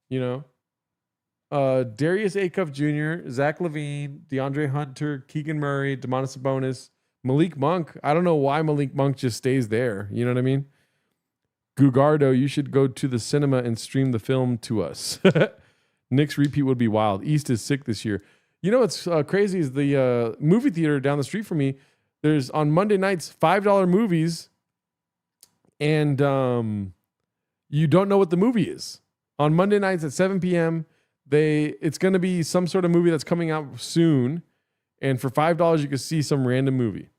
You know? Darius Acuff Jr., Zach LaVine, DeAndre Hunter, Keegan Murray, Domantas Sabonis, Malik Monk. I don't know why Malik Monk just stays there. You know what I mean? Gugardo, you should go to the cinema and stream the film to us. Knicks repeat would be wild. East is sick this year. You know what's crazy is the movie theater down the street from me. There's on Monday nights $5 movies, and you don't know what the movie is. On Monday nights at 7 p.m., it's going to be some sort of movie that's coming out soon, and for $5 you can see some random movie.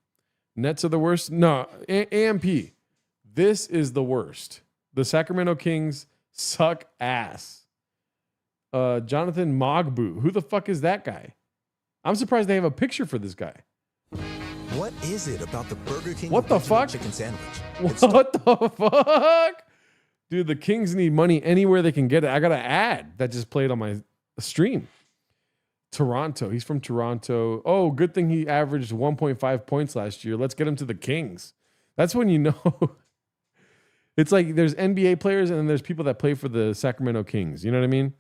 Nets are the worst. No, AMP. This is the worst. The Sacramento Kings suck ass. Jonathan Mogbu. Who the fuck is that guy? I'm surprised they have a picture for this guy. What is it about the Burger King what the fuck? chicken sandwich? What the fuck? Dude, the Kings need money anywhere they can get it. I got an ad that just played on my stream. Toronto. He's from Toronto. Oh, good thing he averaged 1.5 points last year. Let's get him to the Kings. That's when you know. It's like there's NBA players and then there's people that play for the Sacramento Kings. You know what I mean?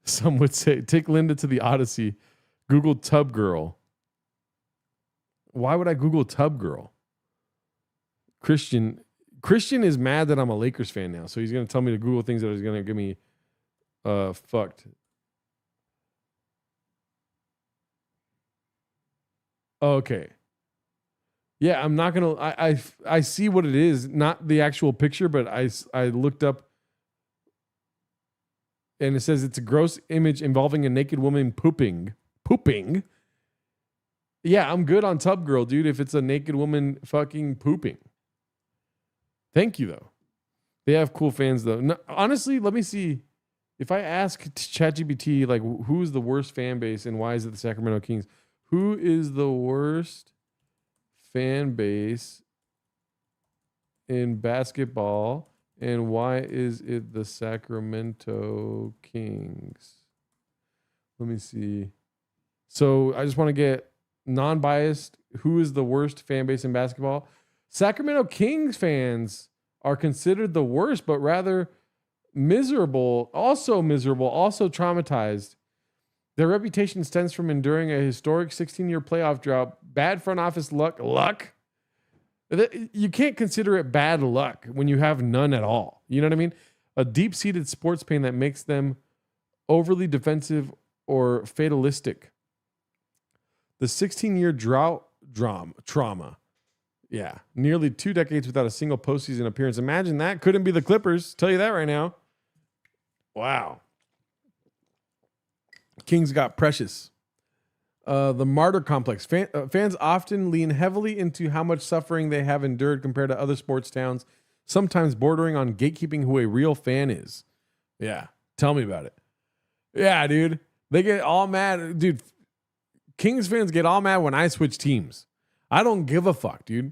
Some would say, take Linda to the Odyssey. Google Tub Girl. Why would I Google Tub Girl? Christian is mad that I'm a Lakers fan now, so he's going to tell me to Google things that is going to get me fucked. Okay. Yeah, I'm not going to... I see what it is, not the actual picture, but I looked up and it says it's a gross image involving a naked woman pooping. Yeah, I'm good on Tub Girl, dude, if it's a naked woman fucking pooping. Thank you, though. They have cool fans, though. No, honestly, let me see. If I ask ChatGPT, like, who's the worst fan base and why is it the Sacramento Kings? Who is the worst fan base in basketball and why is it the Sacramento Kings? Let me see. So I just want to get non-biased. Who is the worst fan base in basketball? Sacramento Kings fans are considered the worst, but rather miserable, also traumatized. Their reputation stems from enduring a historic 16-year playoff drought, bad front office luck. You can't consider it bad luck when you have none at all. You know what I mean? A deep-seated sports pain that makes them overly defensive or fatalistic. The 16-year drought trauma. Yeah, nearly 2 decades without a single postseason appearance. Imagine that. Couldn't be the Clippers. Tell you that right now. Wow. Kings got precious. The martyr complex. Fans often lean heavily into how much suffering they have endured compared to other sports towns, sometimes bordering on gatekeeping who a real fan is. Yeah, tell me about it. Yeah, dude. They get all mad. Dude, Kings fans get all mad when I switch teams. I don't give a fuck, dude.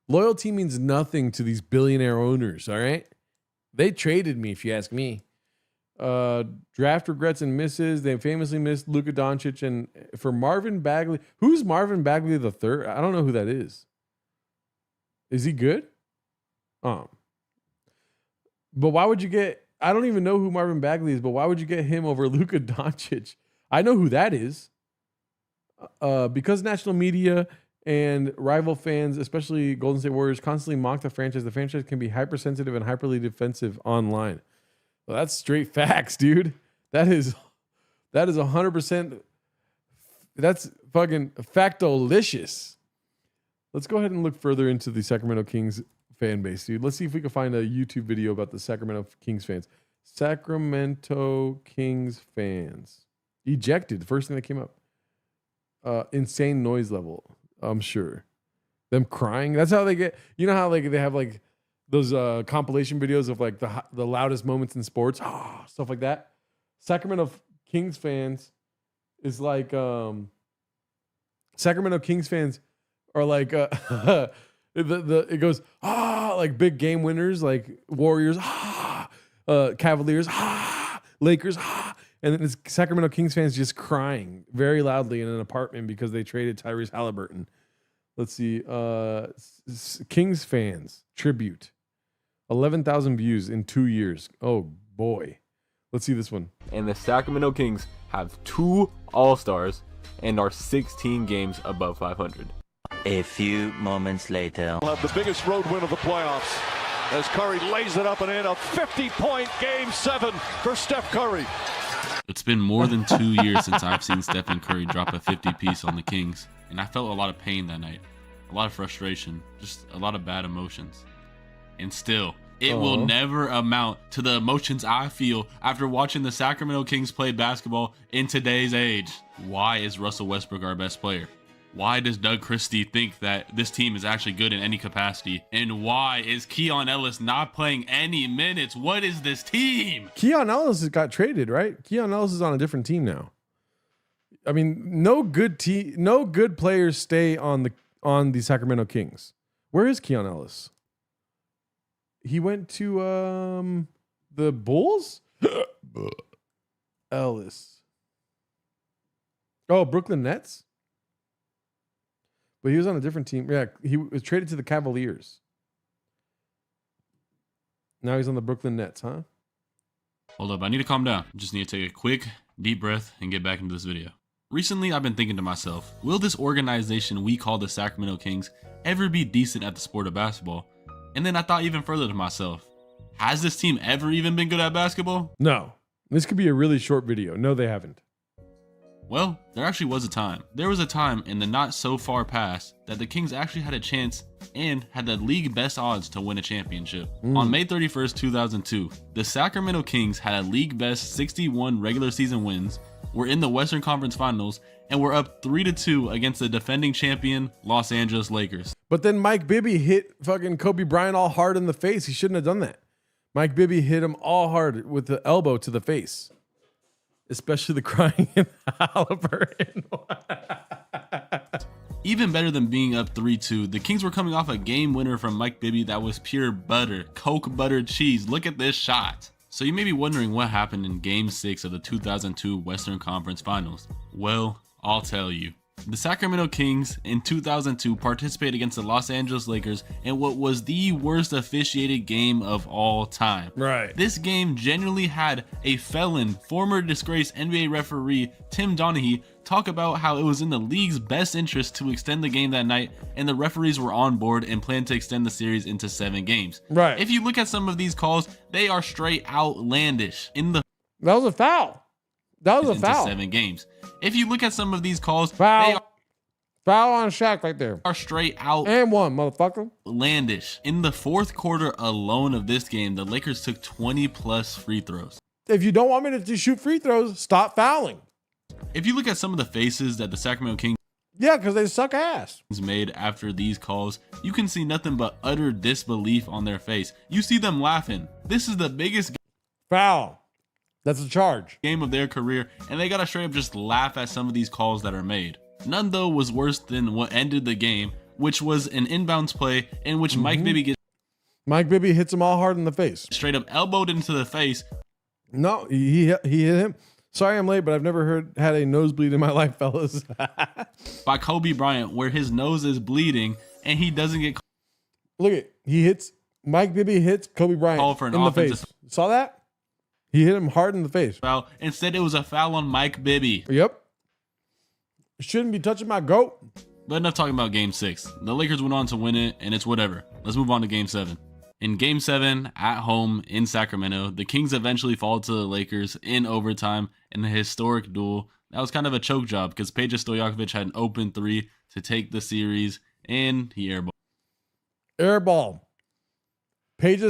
Loyalty means nothing to these billionaire owners, all right? They traded me, if you ask me. Draft regrets and misses. They famously missed Luka Doncic. And for Marvin Bagley, who's Marvin Bagley the third? I don't know who that is. Is he good? But why would you get, I don't even know who Marvin Bagley is, but why would you get him over Luka Doncic? I know who that is. Because national media and rival fans, especially Golden State Warriors, constantly mock the franchise can be hypersensitive and hyperly defensive online. Well, that's straight facts, dude. That is 100%. That's fucking factolicious. Let's go ahead and look further into the Sacramento Kings fan base, dude. Let's see if we can find a YouTube video about the Sacramento Kings fans. Sacramento Kings fans. Ejected. The first thing that came up. Insane noise level. I'm sure. Them crying. That's how they get. You know how like they have like those compilation videos of like the loudest moments in sports, stuff like that. Sacramento Kings fans is like Sacramento Kings fans are like it goes like big game winners like Warriors, Cavaliers, Lakers, and then it's Sacramento Kings fans just crying very loudly in an apartment because they traded Tyrese Halliburton. Let's see, Kings fans tribute. 11,000 views in 2 years. Oh, boy. Let's see this one. And the Sacramento Kings have 2 All-Stars and are 16 games above 500. A few moments later. We'll have the biggest road win of the playoffs as Curry lays it up and in. A 50-point Game 7 for Steph Curry. It's been more than 2 years since I've seen Stephen Curry drop a 50-piece on the Kings, and I felt a lot of pain that night. A lot of frustration. Just a lot of bad emotions. And still, it will never amount to the emotions I feel after watching the Sacramento Kings play basketball in today's age. Why is Russell Westbrook our best player? Why does Doug Christie think that this team is actually good in any capacity? And why is Keon Ellis not playing any minutes? What is this team? Keon Ellis has got traded, right? Keon Ellis is on a different team now. I mean, no good players stay on the Sacramento Kings. Where is Keon Ellis? He went to the Bulls? Ellis. Oh, Brooklyn Nets? But he was on a different team. Yeah, he was traded to the Cavaliers. Now he's on the Brooklyn Nets, huh? Hold up, I need to calm down. Just need to take a quick, deep breath and get back into this video. Recently, I've been thinking to myself, will this organization we call the Sacramento Kings ever be decent at the sport of basketball? And then I thought even further to myself, has this team ever even been good at basketball? No. This could be a really short video. No, they haven't. Well, there actually was a time. There was a time in the not so far past that the Kings actually had a chance and had the league best odds to win a championship. On May 31st, 2002, the Sacramento Kings had a league best 61 regular season wins, were in the Western Conference Finals, and were up 3-2 against the defending champion Los Angeles Lakers. But then Mike Bibby hit fucking Kobe Bryant all hard in the face. He shouldn't have done that. Mike Bibby hit him all hard with the elbow to the face. Especially the crying in Halliburton. Even better than being up 3-2, the Kings were coming off a game winner from Mike Bibby that was pure butter, Coke buttered cheese. Look at this shot. So you may be wondering what happened in Game 6 of the 2002 Western Conference Finals. Well, I'll tell you. The Sacramento Kings in 2002 participated against the Los Angeles Lakers in what was the worst officiated game of all time. Right. This game genuinely had a felon, former disgraced NBA referee Tim Donaghy talk about how it was in the league's best interest to extend the game that night, and the referees were on board and planned to extend the series into 7 games. Right. If you look at some of these calls, they are straight outlandish. That was a foul. That was a foul. 7 games. If you look at some of these calls, foul on Shaq right there. Are straight out and one, motherfucker. Outlandish. In the fourth quarter alone of this game, the Lakers took 20 plus free throws. If you don't want me to shoot free throws, stop fouling. If you look at some of the faces that the Sacramento Kings Yeah, because they suck ass. made after these calls, you can see nothing but utter disbelief on their face. You see them laughing. This is the biggest Foul. That's a charge. game of their career, and they gotta straight up just laugh at some of these calls that are made. None though was worse than what ended the game, which was an inbounds play in which Mike Bibby gets Mike Bibby hits him all hard in the face. straight up elbowed into the face No, he hit him. Sorry I'm late, but I've never had a nosebleed in my life, fellas. by Kobe Bryant, where his nose is bleeding and he doesn't get Look at Mike Bibby hits Kobe Bryant called for an in the offensive face. Saw that? He hit him hard in the face. foul. Instead, it was a foul on Mike Bibby. Yep. Shouldn't be touching my goat. But enough talking about Game 6. The Lakers went on to win it, and it's whatever. Let's move on to Game 7. In Game 7, at home in Sacramento, the Kings eventually fall to the Lakers in overtime in a historic duel. That was kind of a choke job because Peja Stojakovic had an open three to take the series, and he airballed. Airball. Peja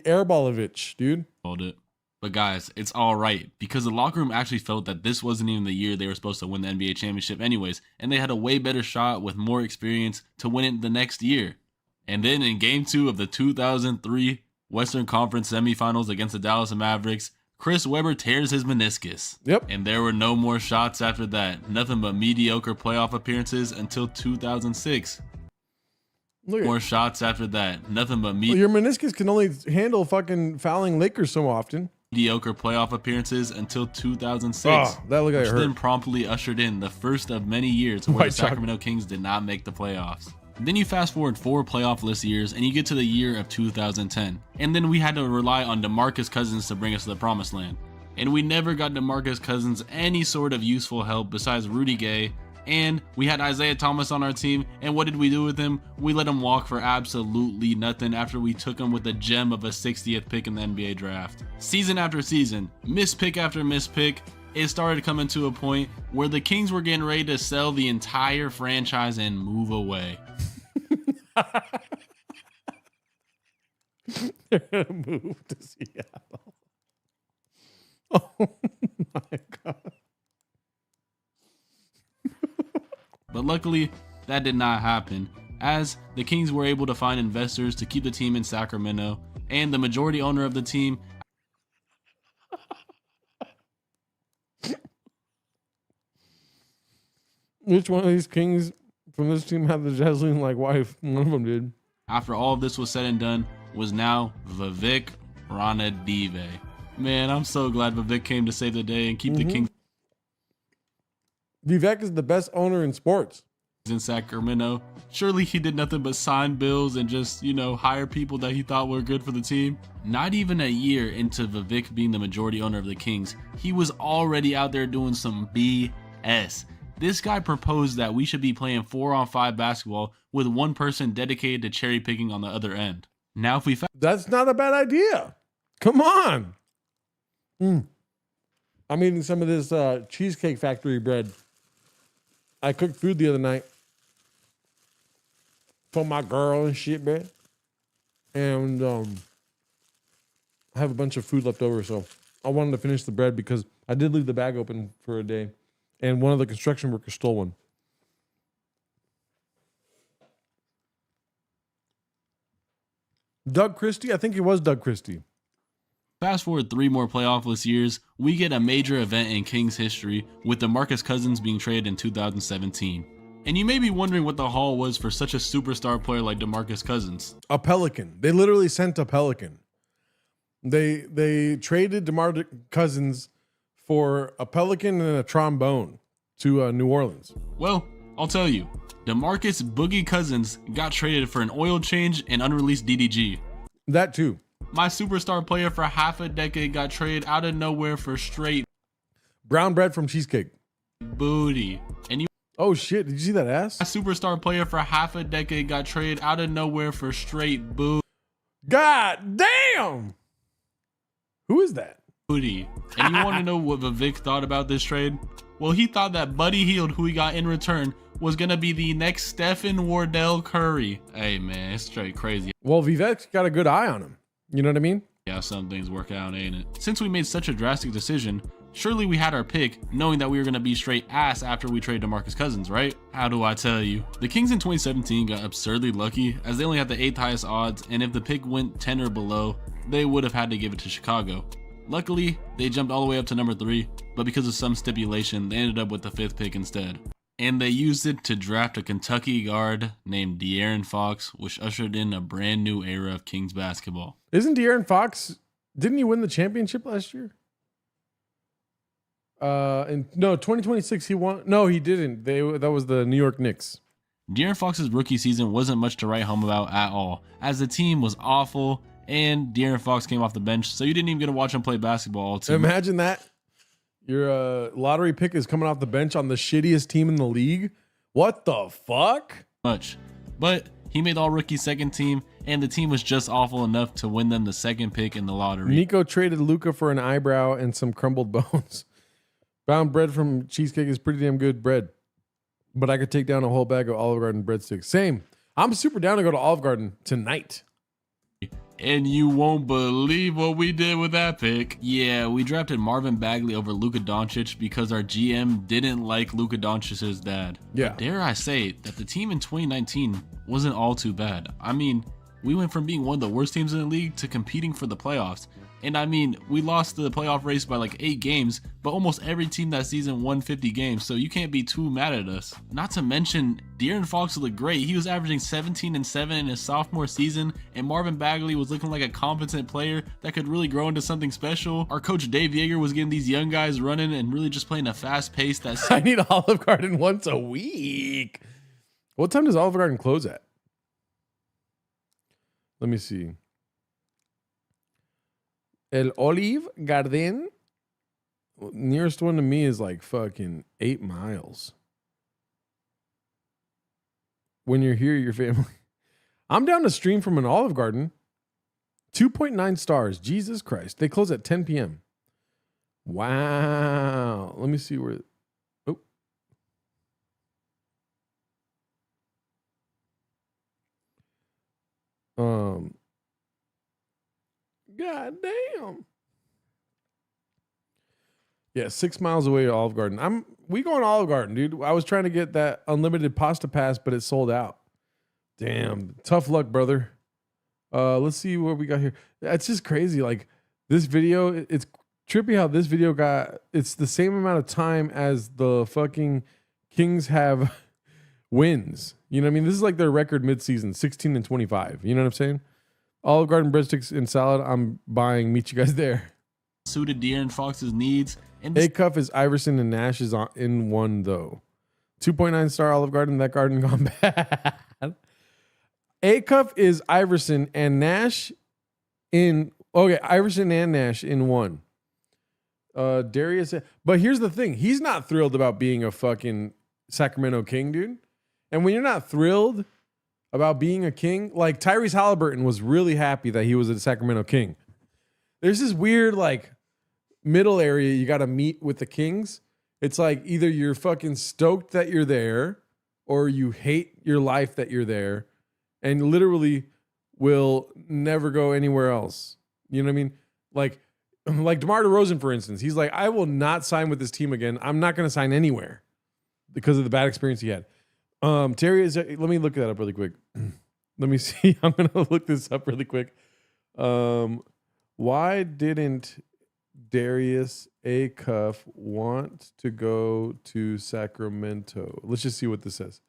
Stojakovic, dude. It. But guys, it's all right because the locker room actually felt that this wasn't even the year they were supposed to win the NBA championship anyways, and they had a way better shot with more experience to win it the next year. And then in Game 2 of the 2003 Western Conference semifinals against the Dallas Mavericks, Chris Webber tears his meniscus. Yep. And there were no more shots after that. Nothing but mediocre playoff appearances until 2006. Look More shots after that. Nothing but your meniscus can only handle fucking fouling Lakers so often. mediocre playoff appearances until 2006. Oh, that looked like it which then hurt. promptly ushed in the first of many years where the White chalk. Sacramento Kings did not make the playoffs. Then you fast forward 4 playoff-less years and you get to the year of 2010. And then we had to rely on DeMarcus Cousins to bring us to the promised land. And we never got DeMarcus Cousins any sort of useful help besides Rudy Gay. And we had Isaiah Thomas on our team, and what did we do with him? We let him walk for absolutely nothing after we took him with a gem of a 60th pick in the NBA draft. Season after season, miss pick after miss pick, it started coming to a point where the Kings were getting ready to sell the entire franchise and move away. They're gonna move to Seattle. Oh my god. But luckily, that did not happen, as the Kings were able to find investors to keep the team in Sacramento, and the majority owner of the team Which one of these Kings from this team had the Jasmine-like wife? One of them did. after all of this was said and done, was now Vivek Ranadive. Man, I'm so glad Vivek came to save the day and keep the Kings Vivek is the best owner in sports. in Sacramento. Surely he did nothing but sign bills and just, hire people that he thought were good for the team. Not even a year into Vivek being the majority owner of the Kings, he was already out there doing some BS. This guy proposed that we should be playing 4-on-5 basketball with one person dedicated to cherry picking on the other end. Now, if we That's not a bad idea. Come on. I'm eating some of this Cheesecake Factory bread. I cooked food the other night for my girl and shit, man. And I have a bunch of food left over, so I wanted to finish the bread because I did leave the bag open for a day, and one of the construction workers stole one. Doug Christie? I think it was Doug Christie. fast forward 3 more playoffless years, we get a major event in Kings history with DeMarcus Cousins being traded in 2017. And you may be wondering what the haul was for such a superstar player like DeMarcus Cousins. A pelican. They literally sent a pelican. They traded DeMarcus Cousins for a pelican and a trombone to New Orleans. Well, I'll tell you, DeMarcus Boogie Cousins got traded for an oil change and unreleased DDG. That too. My superstar player for half a decade got traded out of nowhere for straight Brown bread from Cheesecake. booty. And Oh shit, did you see that ass? my superstar player for half a decade got traded out of nowhere for straight God damn! Who is that? booty. And you want to know what Vivek thought about this trade? Well, he thought that Buddy Hield, who he got in return, was going to be the next Stephen Wardell Curry. Hey man, it's straight crazy. Well, Vivek's got a good eye on him. You know what I mean? Yeah, some things work out, ain't it? Since we made such a drastic decision, Surely we had our pick, knowing that we were going to be straight ass after we traded DeMarcus Cousins, right? How do I tell you? The Kings in 2017 got absurdly lucky, as they only had the 8th highest odds, and if the pick went 10 or below, they would have had to give it to Chicago. Luckily, they jumped all the way up to number 3, but because of some stipulation, they ended up with the 5th pick instead. And they used it to draft a Kentucky guard named De'Aaron Fox, which ushered in a brand new era of Kings basketball. Isn't De'Aaron Fox, didn't he win the championship last year? In 2026 he won. No, he didn't. That was the New York Knicks. De'Aaron Fox's rookie season wasn't much to write home about at all, as the team was awful and De'Aaron Fox came off the bench, so you didn't even get to watch him play basketball all too. Imagine that. Your lottery pick is coming off the bench on the shittiest team in the league. What the fuck? Much. But he made all rookie second team, and the team was just awful enough to win them the 2nd pick in the lottery. Nico traded Luka for an eyebrow and some crumbled bones. Bound bread from Cheesecake is pretty damn good bread. But I could take down a whole bag of Olive Garden breadsticks. Same. I'm super down to go to Olive Garden tonight. And you won't believe what we did with that pick. Yeah, we drafted Marvin Bagley over Luka Doncic because our GM didn't like Luka Doncic's dad. Yeah. But dare I say that the team in 2019 wasn't all too bad. I mean, we went from being one of the worst teams in the league to competing for the playoffs. And I mean, we lost the playoff race by like 8 games, but almost every team that season won 50 games, so you can't be too mad at us. Not to mention, De'Aaron Fox looked great. He was averaging 17 and 7 in his sophomore season, and Marvin Bagley was looking like a competent player that could really grow into something special. Our coach Dave Yeager was getting these young guys running and really just playing a fast pace. I need Olive Garden once a week. What time does Olive Garden close at? Let me see. El Olive Garden, nearest one to me is like fucking 8 miles. When you're here, your family. I'm down to stream from an Olive Garden. 2.9 stars. Jesus Christ. They close at 10 p.m. Wow. Let me see where. Oh. God damn. Yeah, 6 miles away to Olive Garden. We going to Olive Garden, dude. I was trying to get that unlimited pasta pass, but it sold out. Damn. Tough luck, brother. Let's see what we got here. It's just crazy. Like this video, it's trippy how this video it's the same amount of time as the fucking Kings have wins. You know what I mean? This is like their record midseason, 16 and 25. You know what I'm saying? Olive Garden breadsticks and salad, I'm buying. Meet you guys there. Suited De'Aaron Fox's needs. And A-Cuff is Iverson and Nash is in one, though. 2.9 star Olive Garden. That garden gone bad. A-Cuff is Iverson and Nash in... Okay, Iverson and Nash in one. Darius... But here's the thing. He's not thrilled about being a fucking Sacramento King, dude. And when you're not thrilled about being a King, like Tyrese Halliburton was really happy that he was a Sacramento King. There's this weird like middle area you got to meet with the Kings. It's like either you're fucking stoked that you're there or you hate your life that you're there and literally will never go anywhere else. You know what I mean? Like DeMar DeRozan, for instance, he's like, I will not sign with this team again. I'm not going to sign anywhere because of the bad experience he had. Terry, let me look that up really quick. Let me see. I'm going to look this up really quick. Why didn't Darius A-Cuff want to go to Sacramento? Let's just see what this says.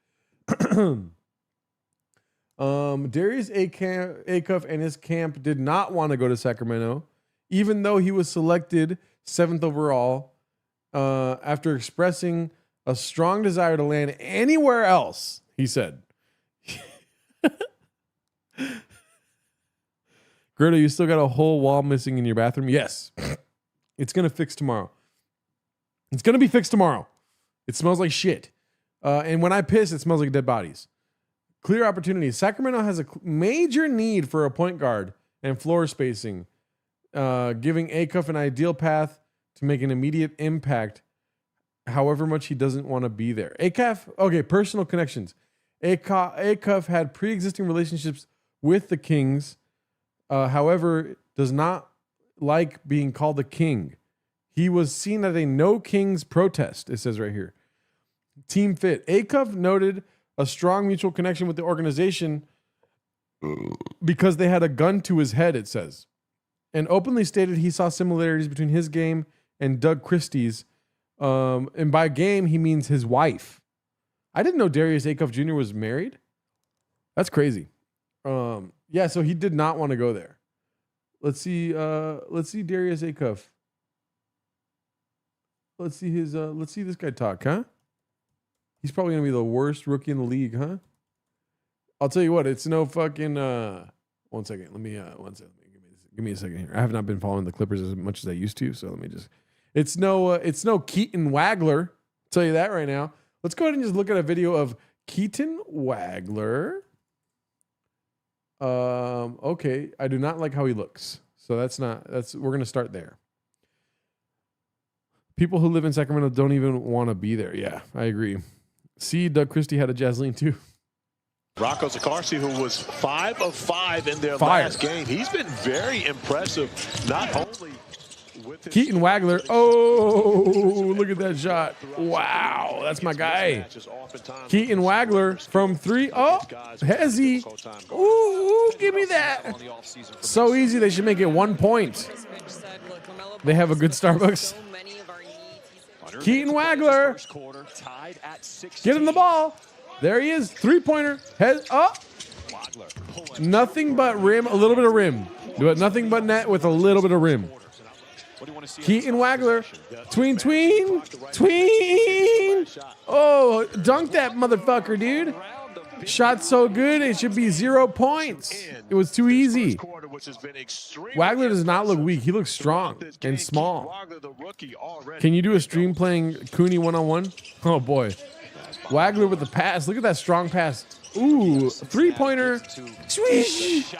Darius A-Cuff and his camp did not want to go to Sacramento, even though he was selected 7th overall, after expressing a strong desire to land anywhere else, he said. Greta, you still got a whole wall missing in your bathroom? Yes. It's going to fix tomorrow. It's going to be fixed tomorrow. It smells like shit. And when I piss, it smells like dead bodies. Clear opportunities. Sacramento has a major need for a point guard and floor spacing, giving A-Cuff an ideal path to make an immediate impact, however much he doesn't want to be there. A-Cuff, okay, personal connections. A-Cuff had pre-existing relationships with the Kings, however, does not like being called the King. He was seen at a No Kings protest, it says right here. Team Fit. Acuff noted a strong mutual connection with the organization because they had a gun to his head, it says. And openly stated he saw similarities between his game and Doug Christie's. And by game, he means his wife. I didn't know Darius Acuff Jr. was married. That's crazy. Yeah, so he did not want to go there. Let's see Darius Acuff. Let's see this guy talk, huh? He's probably gonna be the worst rookie in the league, huh? I'll tell you what, it's no fucking 1 second. Let me give me a second here. I have not been following the Clippers as much as I used to, so let me just it's no Keaton Wagler. I'll tell you that right now. Let's go ahead and just look at a video of Keaton Wagler. Okay, I do not like how he looks. So we're gonna start there. People who live in Sacramento don't even want to be there. Yeah, I agree. See, Doug Christie had a Jazzleen too. Rocco Zakarski, who was 5 of 5 in their last game. He's been very impressive, not only with his Keaton Wagler. Oh, look at that shot. Wow, that's my guy. Keaton Wagler from 3. Oh, Hezzy. Ooh, give me that. So easy, they should make it 1 point. They have a good Starbucks. Keaton Wagler. Get him the ball. There he is. 3-pointer. Head up. Nothing but rim. A little bit of rim. But nothing but net with a little bit of rim. Keaton Wagler. Tween. Oh, dunk that motherfucker, dude. Shot so good, it should be 0 points. It was too easy. Wagler does not look weak. He looks strong and small. Can you do a stream playing Cooney one-on-one? Oh, boy. Wagler with the pass. Look at that strong pass. Ooh, 3-pointer. Swish.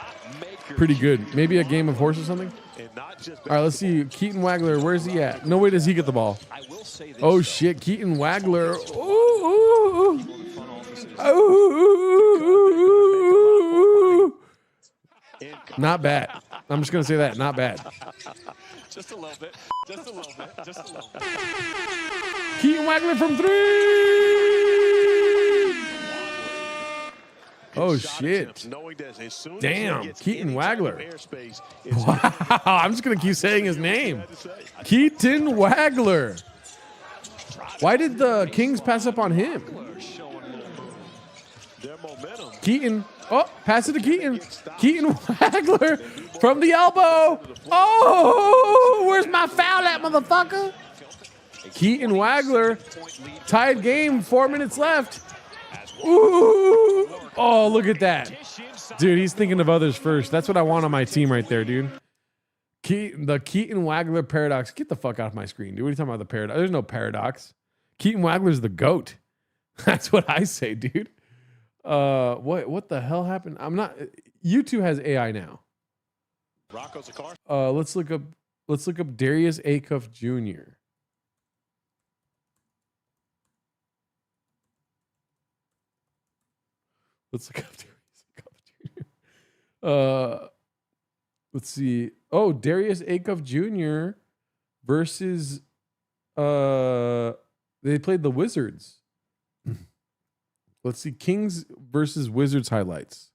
Pretty good. Maybe a game of horse or something? All right, let's see. Keaton Wagler, where's he at? No way does he get the ball. Oh, shit. Keaton Wagler. Ooh. Ooh. Not bad. I'm just going to say that. Not bad. just a little bit. Keaton Wagler from 3. Oh, shit. Damn. Keaton Wagler. Wow. I'm just going to keep saying his name. Keaton Wagler. Why did the Kings pass up on him? Keaton. Oh, pass it to Keaton. Keaton Wagler from the elbow. Oh, where's my foul at, motherfucker? Keaton Wagler. Tied game. 4 minutes left. Ooh. Oh, look at that. Dude, he's thinking of others first. That's what I want on my team right there, dude. The Keaton Wagler paradox. Get the fuck out of my screen, dude. What are you talking about, the paradox? There's no paradox. Keaton Wagler's the GOAT. That's what I say, dude. What the hell happened? YouTube has AI now. Let's look up Darius Acuff Jr. Let's look up Darius Acuff Jr. Let's see. Oh, Darius Acuff Jr. versus they played the Wizards. Let's see. Kings versus Wizards highlights.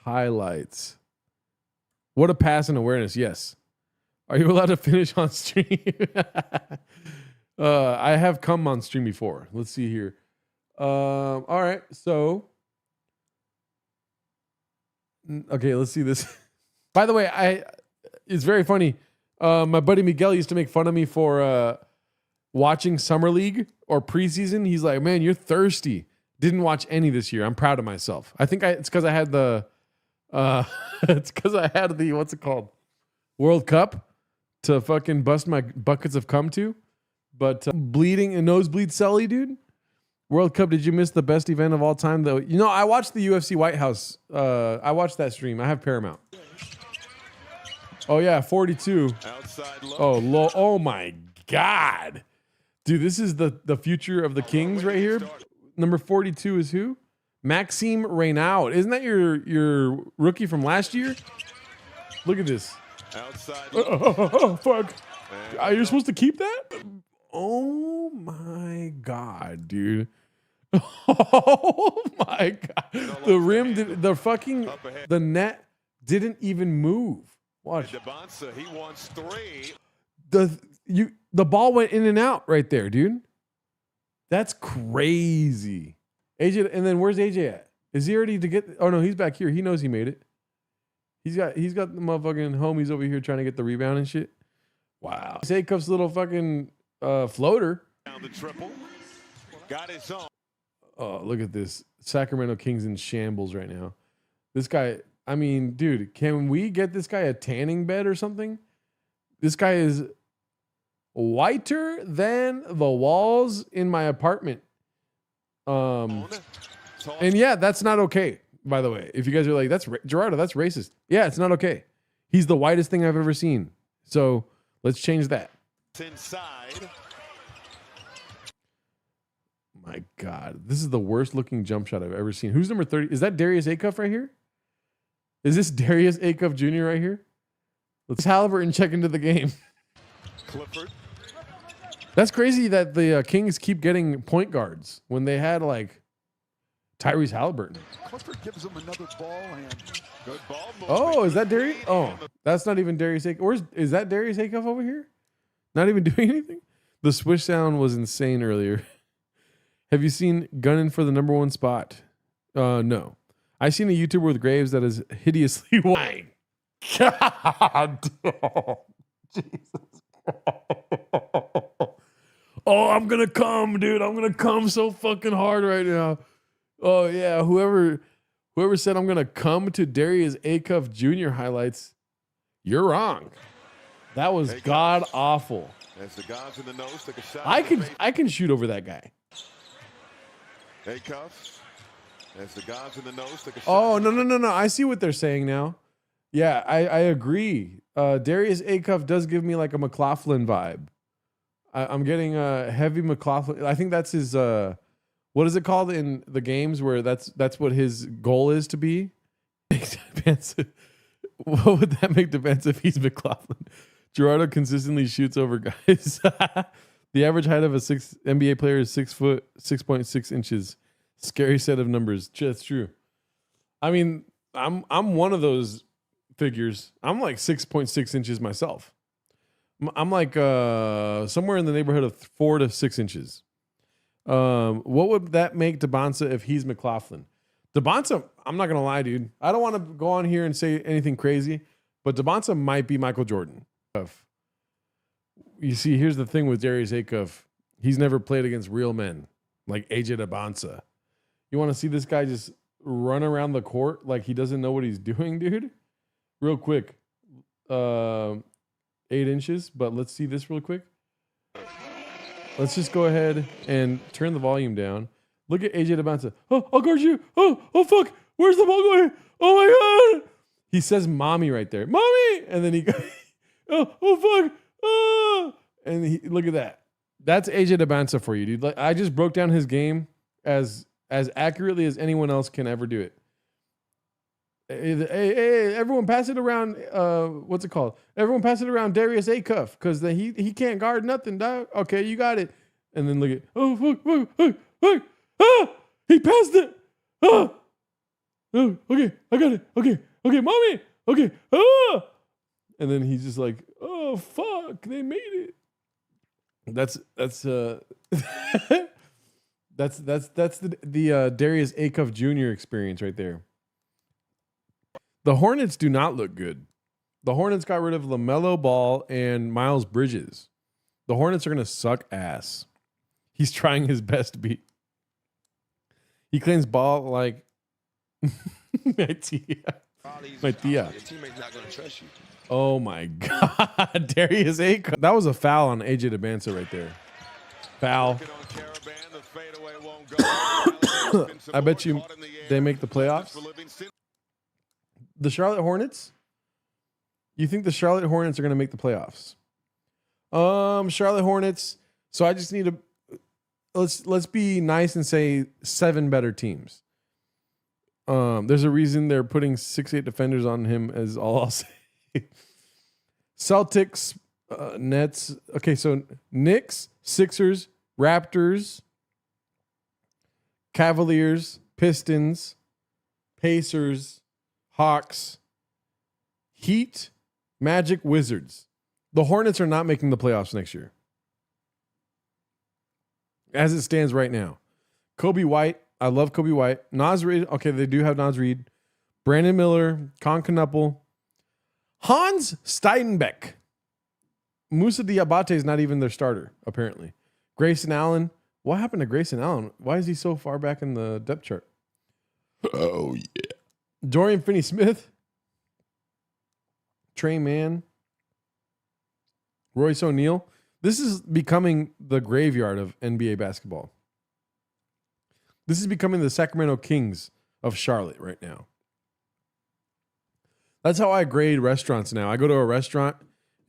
Highlights. What a pass and awareness. Yes. Are you allowed to finish on stream? I have come on stream before. Let's see here. All right. So, okay, let's see this. By the way, it's very funny. My buddy Miguel used to make fun of me for watching Summer League or preseason. He's like, man, you're thirsty. Didn't watch any this year. I'm proud of myself. I think it's because I had the what's it called? World Cup to fucking bust my buckets of cum to. But bleeding and nosebleed Sully, dude. World Cup, did you miss the best event of all time though? You know, I watched the UFC White House. I watched that stream. I have Paramount. Oh yeah, 42. Oh my God. Dude, this is the future of the Kings right here. Number 42 is who? Maxime Reynaud. Isn't that your rookie from last year? Look at this. Outside. Oh, fuck. You're supposed to keep that? Oh my God, dude. Oh my God. The rim did the net didn't even move. Watch. He wants 3. The ball went in and out right there, dude. That's crazy. AJ, and then where's AJ at? Is he already to get? Oh no, he's back here. He knows he made it. He's got the motherfucking homies over here trying to get the rebound and shit. Wow. Acuff's little fucking floater. Down the triple. Got his own. Oh, look at this. Sacramento Kings in shambles right now. This guy, I mean, dude, can we get this guy a tanning bed or something? This guy is whiter than the walls in my apartment. And yeah, that's not okay, by the way. If you guys are like, Gerardo, that's racist. Yeah, it's not okay. He's the whitest thing I've ever seen. So let's change that. It's inside. My God, this is the worst looking jump shot I've ever seen. Who's number 30? Is that Darius Acuff right here? Is this Darius Acuff Jr. right here? Let's Halliburton check into the game. Clifford. That's crazy that the Kings keep getting point guards when they had like Tyrese Halliburton. Clifford gives him another ball and good ball. Oh, is that Darius? Oh, that's not even Darius Acuff. Is that Darius Acuff over here? Not even doing anything? The swish sound was insane earlier. Have you seen gunning for the number 1 spot? No. I seen a YouTuber with Graves that is hideously white. God. Oh, Jesus. Oh, I'm gonna come, dude. I'm gonna come so fucking hard right now. Oh yeah, whoever said I'm gonna come to Darius Acuff Jr. highlights, you're wrong. That was god awful. As the guys in the nose take a shot. I can shoot over that guy. Acuff. As the guys in the nose take a shot. Oh no. I see what they're saying now. Yeah, I agree. Darius Acuff does give me like a McLaughlin vibe. I'm getting a heavy McLaughlin. I think that's his. What is it called in the games where that's what his goal is to be? What would that make defense if he's McLaughlin? Gerardo consistently shoots over guys. The average height of a NBA player is 6 foot 6.6 inches. Scary set of numbers. That's true. I mean, I'm one of those figures. I'm like 6.6 inches myself. I'm like somewhere in the neighborhood of 4 to 6 inches. What would that make Debonsa if he's McLaughlin? Debonsa, I'm not gonna lie, dude. I don't want to go on here and say anything crazy, but Debonsa might be Michael Jordan. You see, here's the thing with Darius Acuff. He's never played against real men like AJ Debonsa. You want to see this guy just run around the court like he doesn't know what he's doing, dude? Real quick. 8 inches, but let's see this real quick. Let's just go ahead and turn the volume down. Look at AJ Debonsa. Oh, I'll guard you. Oh, fuck. Where's the ball going? Oh my God. He says mommy right there. Mommy. And then he goes, oh, fuck. Oh. And look at that. That's AJ Debonsa for you, dude. Like, I just broke down his game as accurately as anyone else can ever do it. Hey, everyone pass it around. What's it called? Everyone pass it around Darius Acuff because he can't guard nothing, dog. Okay, you got it. And then look at, oh, fuck, he passed it. Oh, okay, I got it. Okay, mommy. Okay, and then he's just like, oh, fuck, they made it. That's the Darius Acuff Jr. experience right there. The Hornets do not look good. The Hornets got rid of LaMelo Ball and Miles Bridges. The Hornets are going to suck ass. He's trying his best to be. He claims Ball like my tia. My tia. Your teammate's not going to trust you. Oh my God. Darius Acuff. That was a foul on AJ Debonsa right there. Foul. I bet you they make the playoffs. The Charlotte Hornets? You think the Charlotte Hornets are going to make the playoffs? Charlotte Hornets. So I just need to let's be nice and say 7 better teams. There's a reason they're putting 6'8" defenders on him, as all I'll say. Celtics, Nets. Okay, so Knicks, Sixers, Raptors, Cavaliers, Pistons, Pacers, Hawks, Heat, Magic, Wizards. The Hornets are not making the playoffs next year. As it stands right now. Kobe White. I love Kobe White. Naz Reid. Okay, they do have Naz Reid. Brandon Miller. Con Knuppel. Hans Steidenbeck. Musa Diabate is not even their starter, apparently. Grayson Allen. What happened to Grayson Allen? Why is he so far back in the depth chart? Oh, yeah. Dorian Finney-Smith. Trey Mann. Royce O'Neal. This is becoming the graveyard of NBA basketball. This is becoming the Sacramento Kings of Charlotte right now. That's how I grade restaurants now. I go to a restaurant,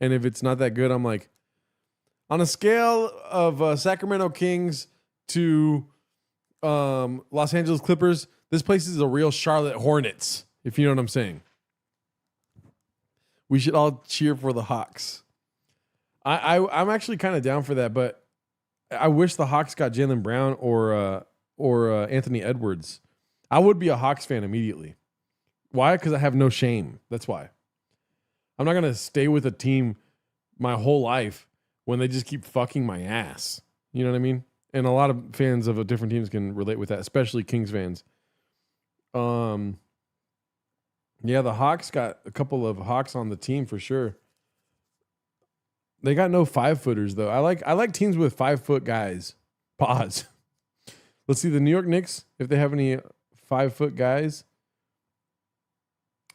and if it's not that good, I'm like, on a scale of Sacramento Kings to Los Angeles Clippers, this place is a real Charlotte Hornets, if you know what I'm saying. We should all cheer for the Hawks. I'm actually kind of down for that, but I wish the Hawks got Jaylen Brown or Anthony Edwards. I would be a Hawks fan immediately. Why? Because I have no shame. That's why. I'm not going to stay with a team my whole life when they just keep fucking my ass. You know what I mean? And a lot of fans of different teams can relate with that, especially Kings fans. Yeah, the Hawks got a couple of Hawks on the team for sure. They got no 5-footers though. I like teams with 5-foot guys. Pause. Let's see the New York Knicks if they have any 5-foot guys.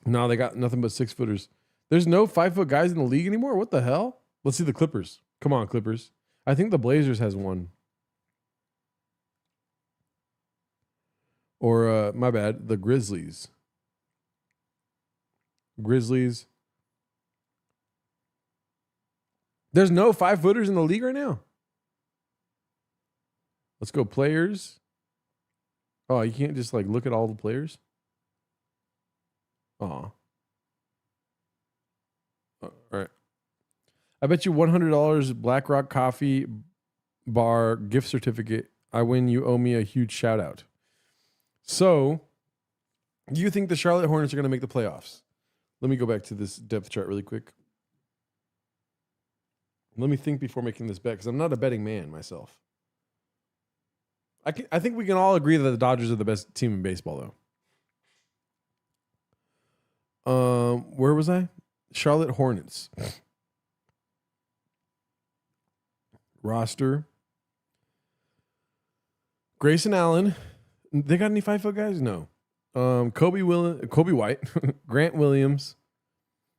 No, they got nothing but 6-footers. There's no 5-foot guys in the league anymore. What the hell? Let's see the Clippers. Come on, Clippers. I think the Blazers has one. Or my bad, the Grizzlies. There's no 5-footers in the league right now. Let's go players. Oh, you can't just like look at all the players? Oh. All right. I bet you $100 Black Rock Coffee Bar gift certificate. I win. You owe me a huge shout out. So, do you think the Charlotte Hornets are going to make the playoffs? Let me go back to this depth chart really quick. Let me think before making this bet because I'm not a betting man myself. I think we can all agree that the Dodgers are the best team in baseball, though. Where was I? Charlotte Hornets. Roster. Grayson Allen. They got any 5-foot guys? No. Kobe White. Grant Williams.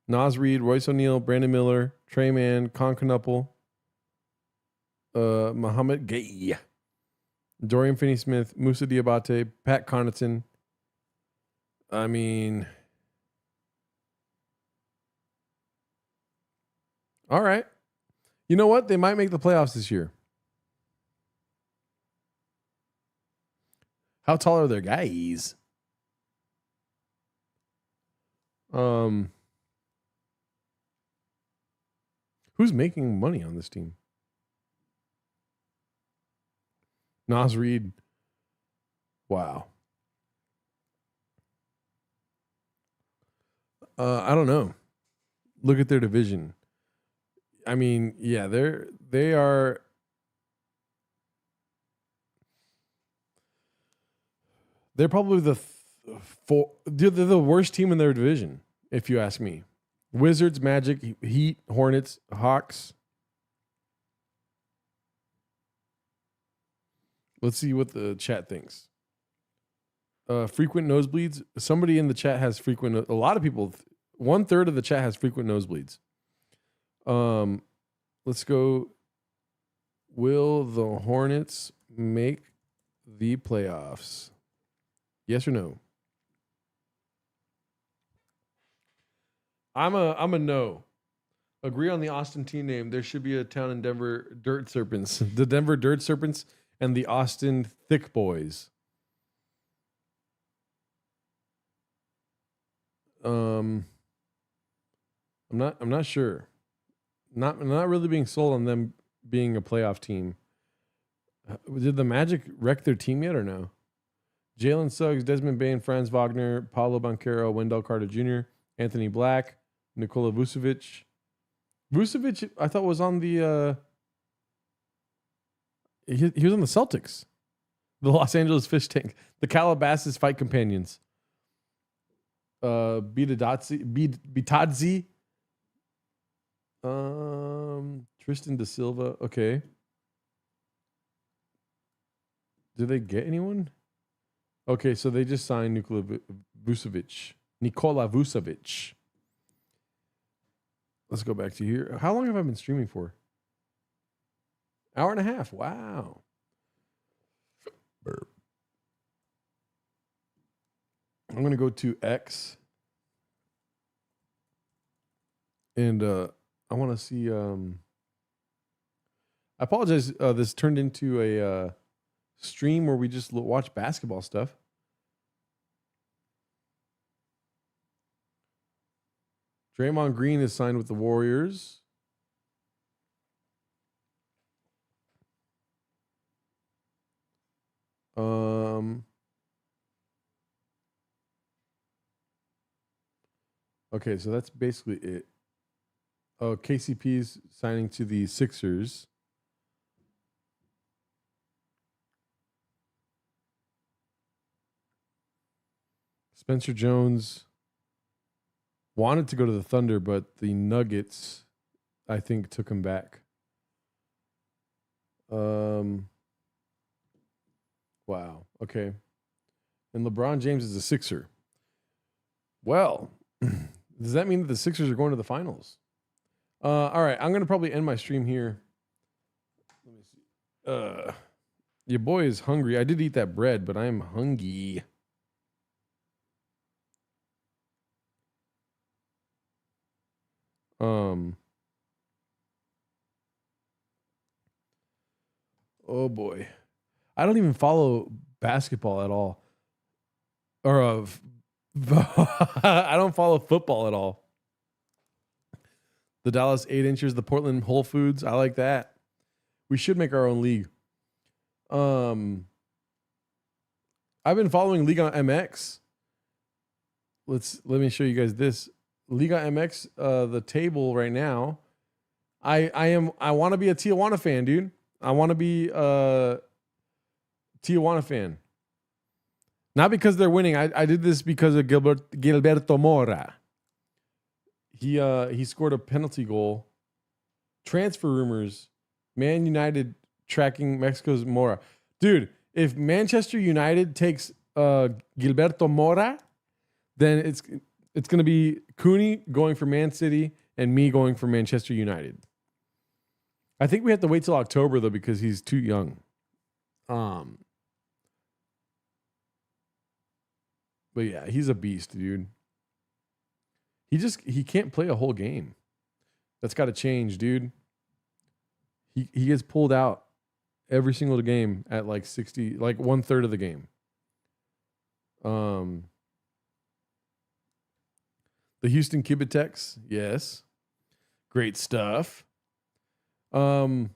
Naz Reid. Royce O'Neal. Brandon Miller. Trey Mann. Con Knuppel. Muhammad Gay. Dorian Finney-Smith. Musa Diabate. Pat Connaughton. I mean... All right. You know what? They might make the playoffs this year. How tall are their guys? Who's making money on this team? Naz Reid. Wow. I don't know. Look at their division. I mean, yeah, they are. They're probably they're the worst team in their division, if you ask me. Wizards, Magic, Heat, Hornets, Hawks. Let's see what the chat thinks. Frequent nosebleeds. Somebody in the chat has frequent. A lot of people. 1/3 of the chat has frequent nosebleeds. Let's go. Will the Hornets make the playoffs? Yes or no? I'm a no. Agree on the Austin team name. There should be a town in Denver, Dirt Serpents. The Denver Dirt Serpents and the Austin Thick Boys. I'm not sure. I'm not really being sold on them being a playoff team. Did the Magic wreck their team yet or no? Jalen Suggs, Desmond Bane, Franz Wagner, Paulo Banchero, Wendell Carter Jr., Anthony Black, Nikola Vucevic. Vucevic, I thought was on the he was on the Celtics. The Los Angeles Fish Tank. The Calabasas Fight Companions. Bitadze. Tristan Da Silva. Okay. Did they get anyone? Okay, so they just signed Nikola Vucevic. Let's go back to here. How long have I been streaming for? Hour and a half. Wow. Burp. I'm going to go to X. And I want to see. I apologize. This turned into a stream where we just watch basketball stuff. Draymond Green is signed with the Warriors. Okay, so that's basically it. Oh, KCP's signing to the Sixers. Spencer Jones wanted to go to the Thunder, but the Nuggets, I think, took him back. Wow. Okay. And LeBron James is a Sixer. Well, does that mean that the Sixers are going to the finals? All right. I'm going to probably end my stream here. Let me see. Your boy is hungry. I did eat that bread, but I am hungry. Oh boy. I don't even follow basketball at all. Or I don't follow football at all. The Dallas 8-inchers, the Portland Whole Foods. I like that. We should make our own league. I've been following Liga MX. Let me show you guys this. Liga MX, the table right now. I want to be a Tijuana fan, dude. I want to be a Tijuana fan. Not because they're winning. I did this because of Gilberto Mora. He scored a penalty goal. Transfer rumors. Man United tracking Mexico's Mora. Dude, if Manchester United takes Gilberto Mora, then it's going to be Cooney going for Man City and me going for Manchester United. I think we have to wait till October, though, because he's too young. But yeah, he's a beast, dude. He can't play a whole game. That's got to change, dude. He gets pulled out every single game at like 60, like 1/3 of the game. The Houston Kibitex, yes. Great stuff. New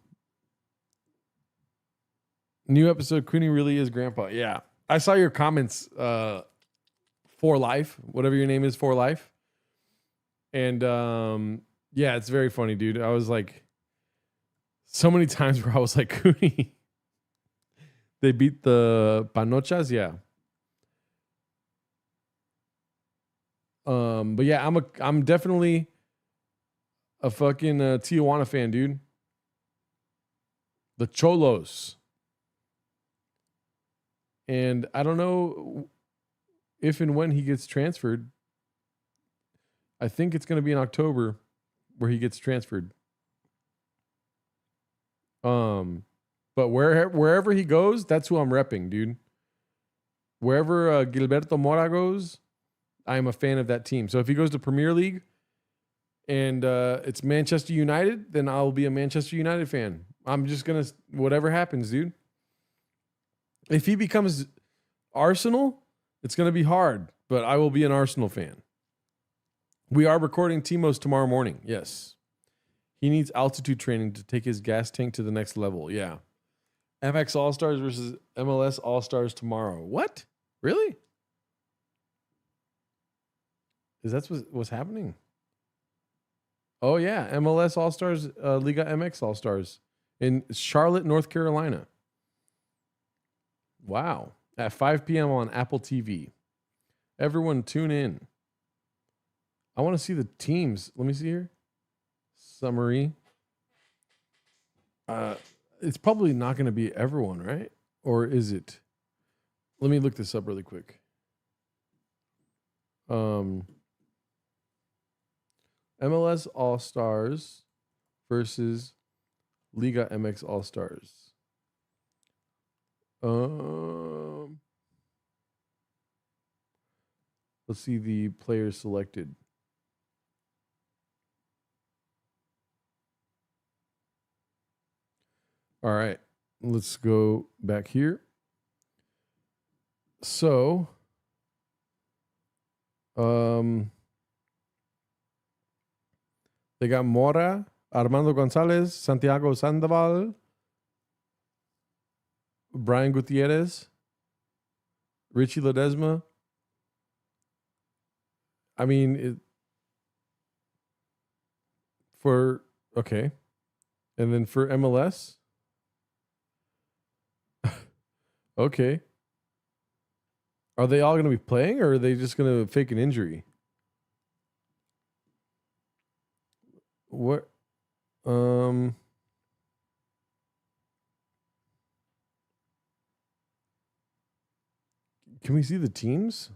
episode, Cooney really is grandpa. Yeah. I saw your comments, For Life, whatever your name is, For Life. And yeah, it's very funny, dude. I was like, so many times where I was like, Cooney, they beat the Panochas, yeah. But yeah, I'm definitely a fucking Tijuana fan, dude. The Cholos. And I don't know if and when he gets transferred. I think it's going to be in October where he gets transferred. But wherever he goes, that's who I'm repping, dude. Wherever Gilberto Mora goes, I am a fan of that team. So if he goes to Premier League and it's Manchester United, then I'll be a Manchester United fan. I'm just going to, whatever happens, dude. If he becomes Arsenal, it's going to be hard, but I will be an Arsenal fan. We are recording Timos tomorrow morning. Yes. He needs altitude training to take his gas tank to the next level. Yeah. MX All-Stars versus MLS All-Stars tomorrow. What? Really? Is that what's happening? Oh, yeah. MLS All-Stars, Liga MX All-Stars in Charlotte, North Carolina. Wow. At 5 p.m. on Apple TV. Everyone tune in. I want to see the teams. Let me see here. Summary. It's probably not going to be everyone, right? Or is it? Let me look this up really quick. MLS All-Stars versus Liga MX All-Stars. Let's see the players selected. All right, let's go back here. So, they got Mora, Armando Gonzalez, Santiago Sandoval, Brian Gutierrez, Richie Ledesma. I mean, okay. And then for MLS, okay. Are they all going to be playing, or are they just going to fake an injury? What? Can we see the teams?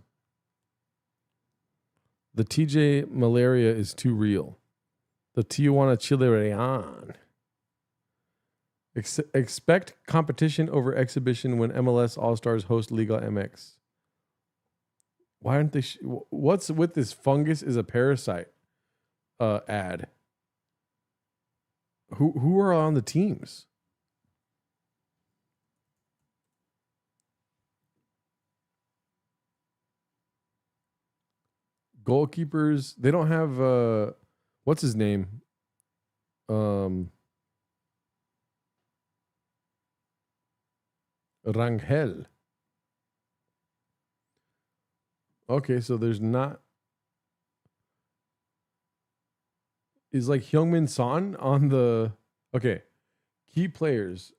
The TJ malaria is too real. The Tijuana Chile Rayon. Expect competition over exhibition when MLS All-Stars host Liga MX. Why aren't they? What's with this fungus is a parasite ad? Who are on the teams? Goalkeepers, they don't have what's his name? Rangel. Okay, so there's not. Is like Heung-min Son on the. Okay. Key players.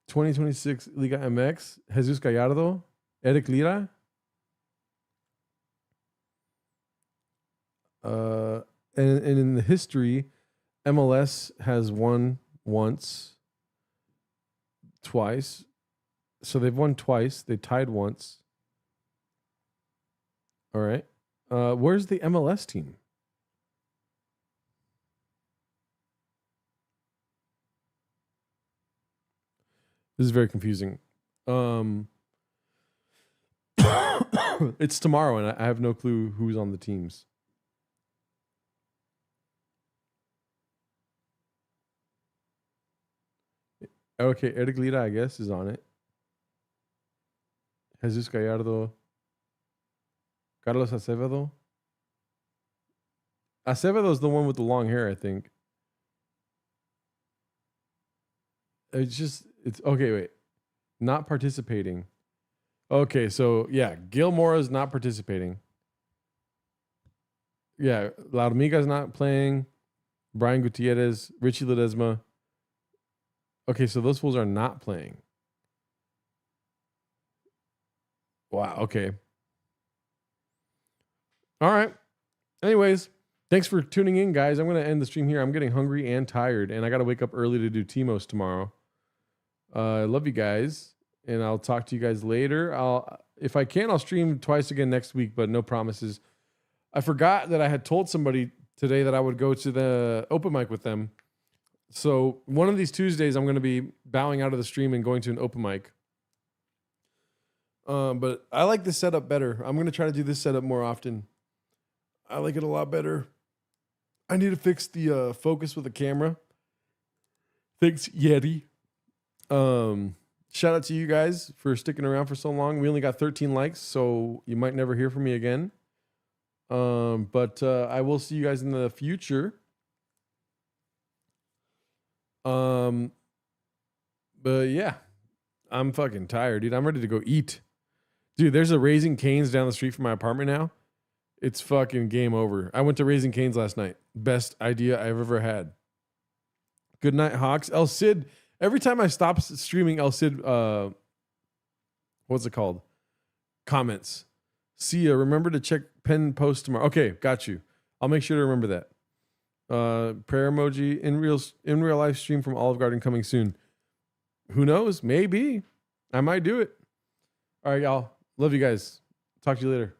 2026 Liga MX. Jesus Gallardo. Eric Lira. And in the history, MLS has won once, twice. So they've won twice. They tied once. All right. Where's the MLS team? This is very confusing. It's tomorrow, and I have no clue who's on the teams. Okay, Eric Lira, I guess, is on it. Jesus Gallardo. Carlos Acevedo. Acevedo's the one with the long hair, I think. It's okay, wait. Not participating. Okay, so yeah, Gil Mora's not participating. Yeah, La Hormiga's not playing. Brian Gutierrez, Richie Ledesma. Okay, so those fools are not playing. Wow, okay. All right. Anyways, thanks for tuning in, guys. I'm going to end the stream here. I'm getting hungry and tired, and I got to wake up early to do Timos tomorrow. I love you guys, and I'll talk to you guys later. If I can, I'll stream twice again next week, but no promises. I forgot that I had told somebody today that I would go to the open mic with them. So one of these Tuesdays, I'm going to be bowing out of the stream and going to an open mic. But I like this setup better. I'm going to try to do this setup more often. I like it a lot better. I need to fix the focus with the camera. Thanks, Yeti. Shout out to you guys for sticking around for so long. We only got 13 likes, so you might never hear from me again. But I will see you guys in the future. But yeah, I'm fucking tired, dude. I'm ready to go eat. Dude, there's a Raising Cane's down the street from my apartment now. It's fucking game over. I went to Raising Cane's last night. Best idea I've ever had. Good night, Hawks. El Cid. Every time I stop streaming, El Cid, what's it called? Comments. See ya. Remember to check pen post tomorrow. Okay, got you. I'll make sure to remember that. Prayer emoji in real life stream from Olive Garden coming soon. Who knows? Maybe. I might do it. All right, y'all. Love you guys. Talk to you later.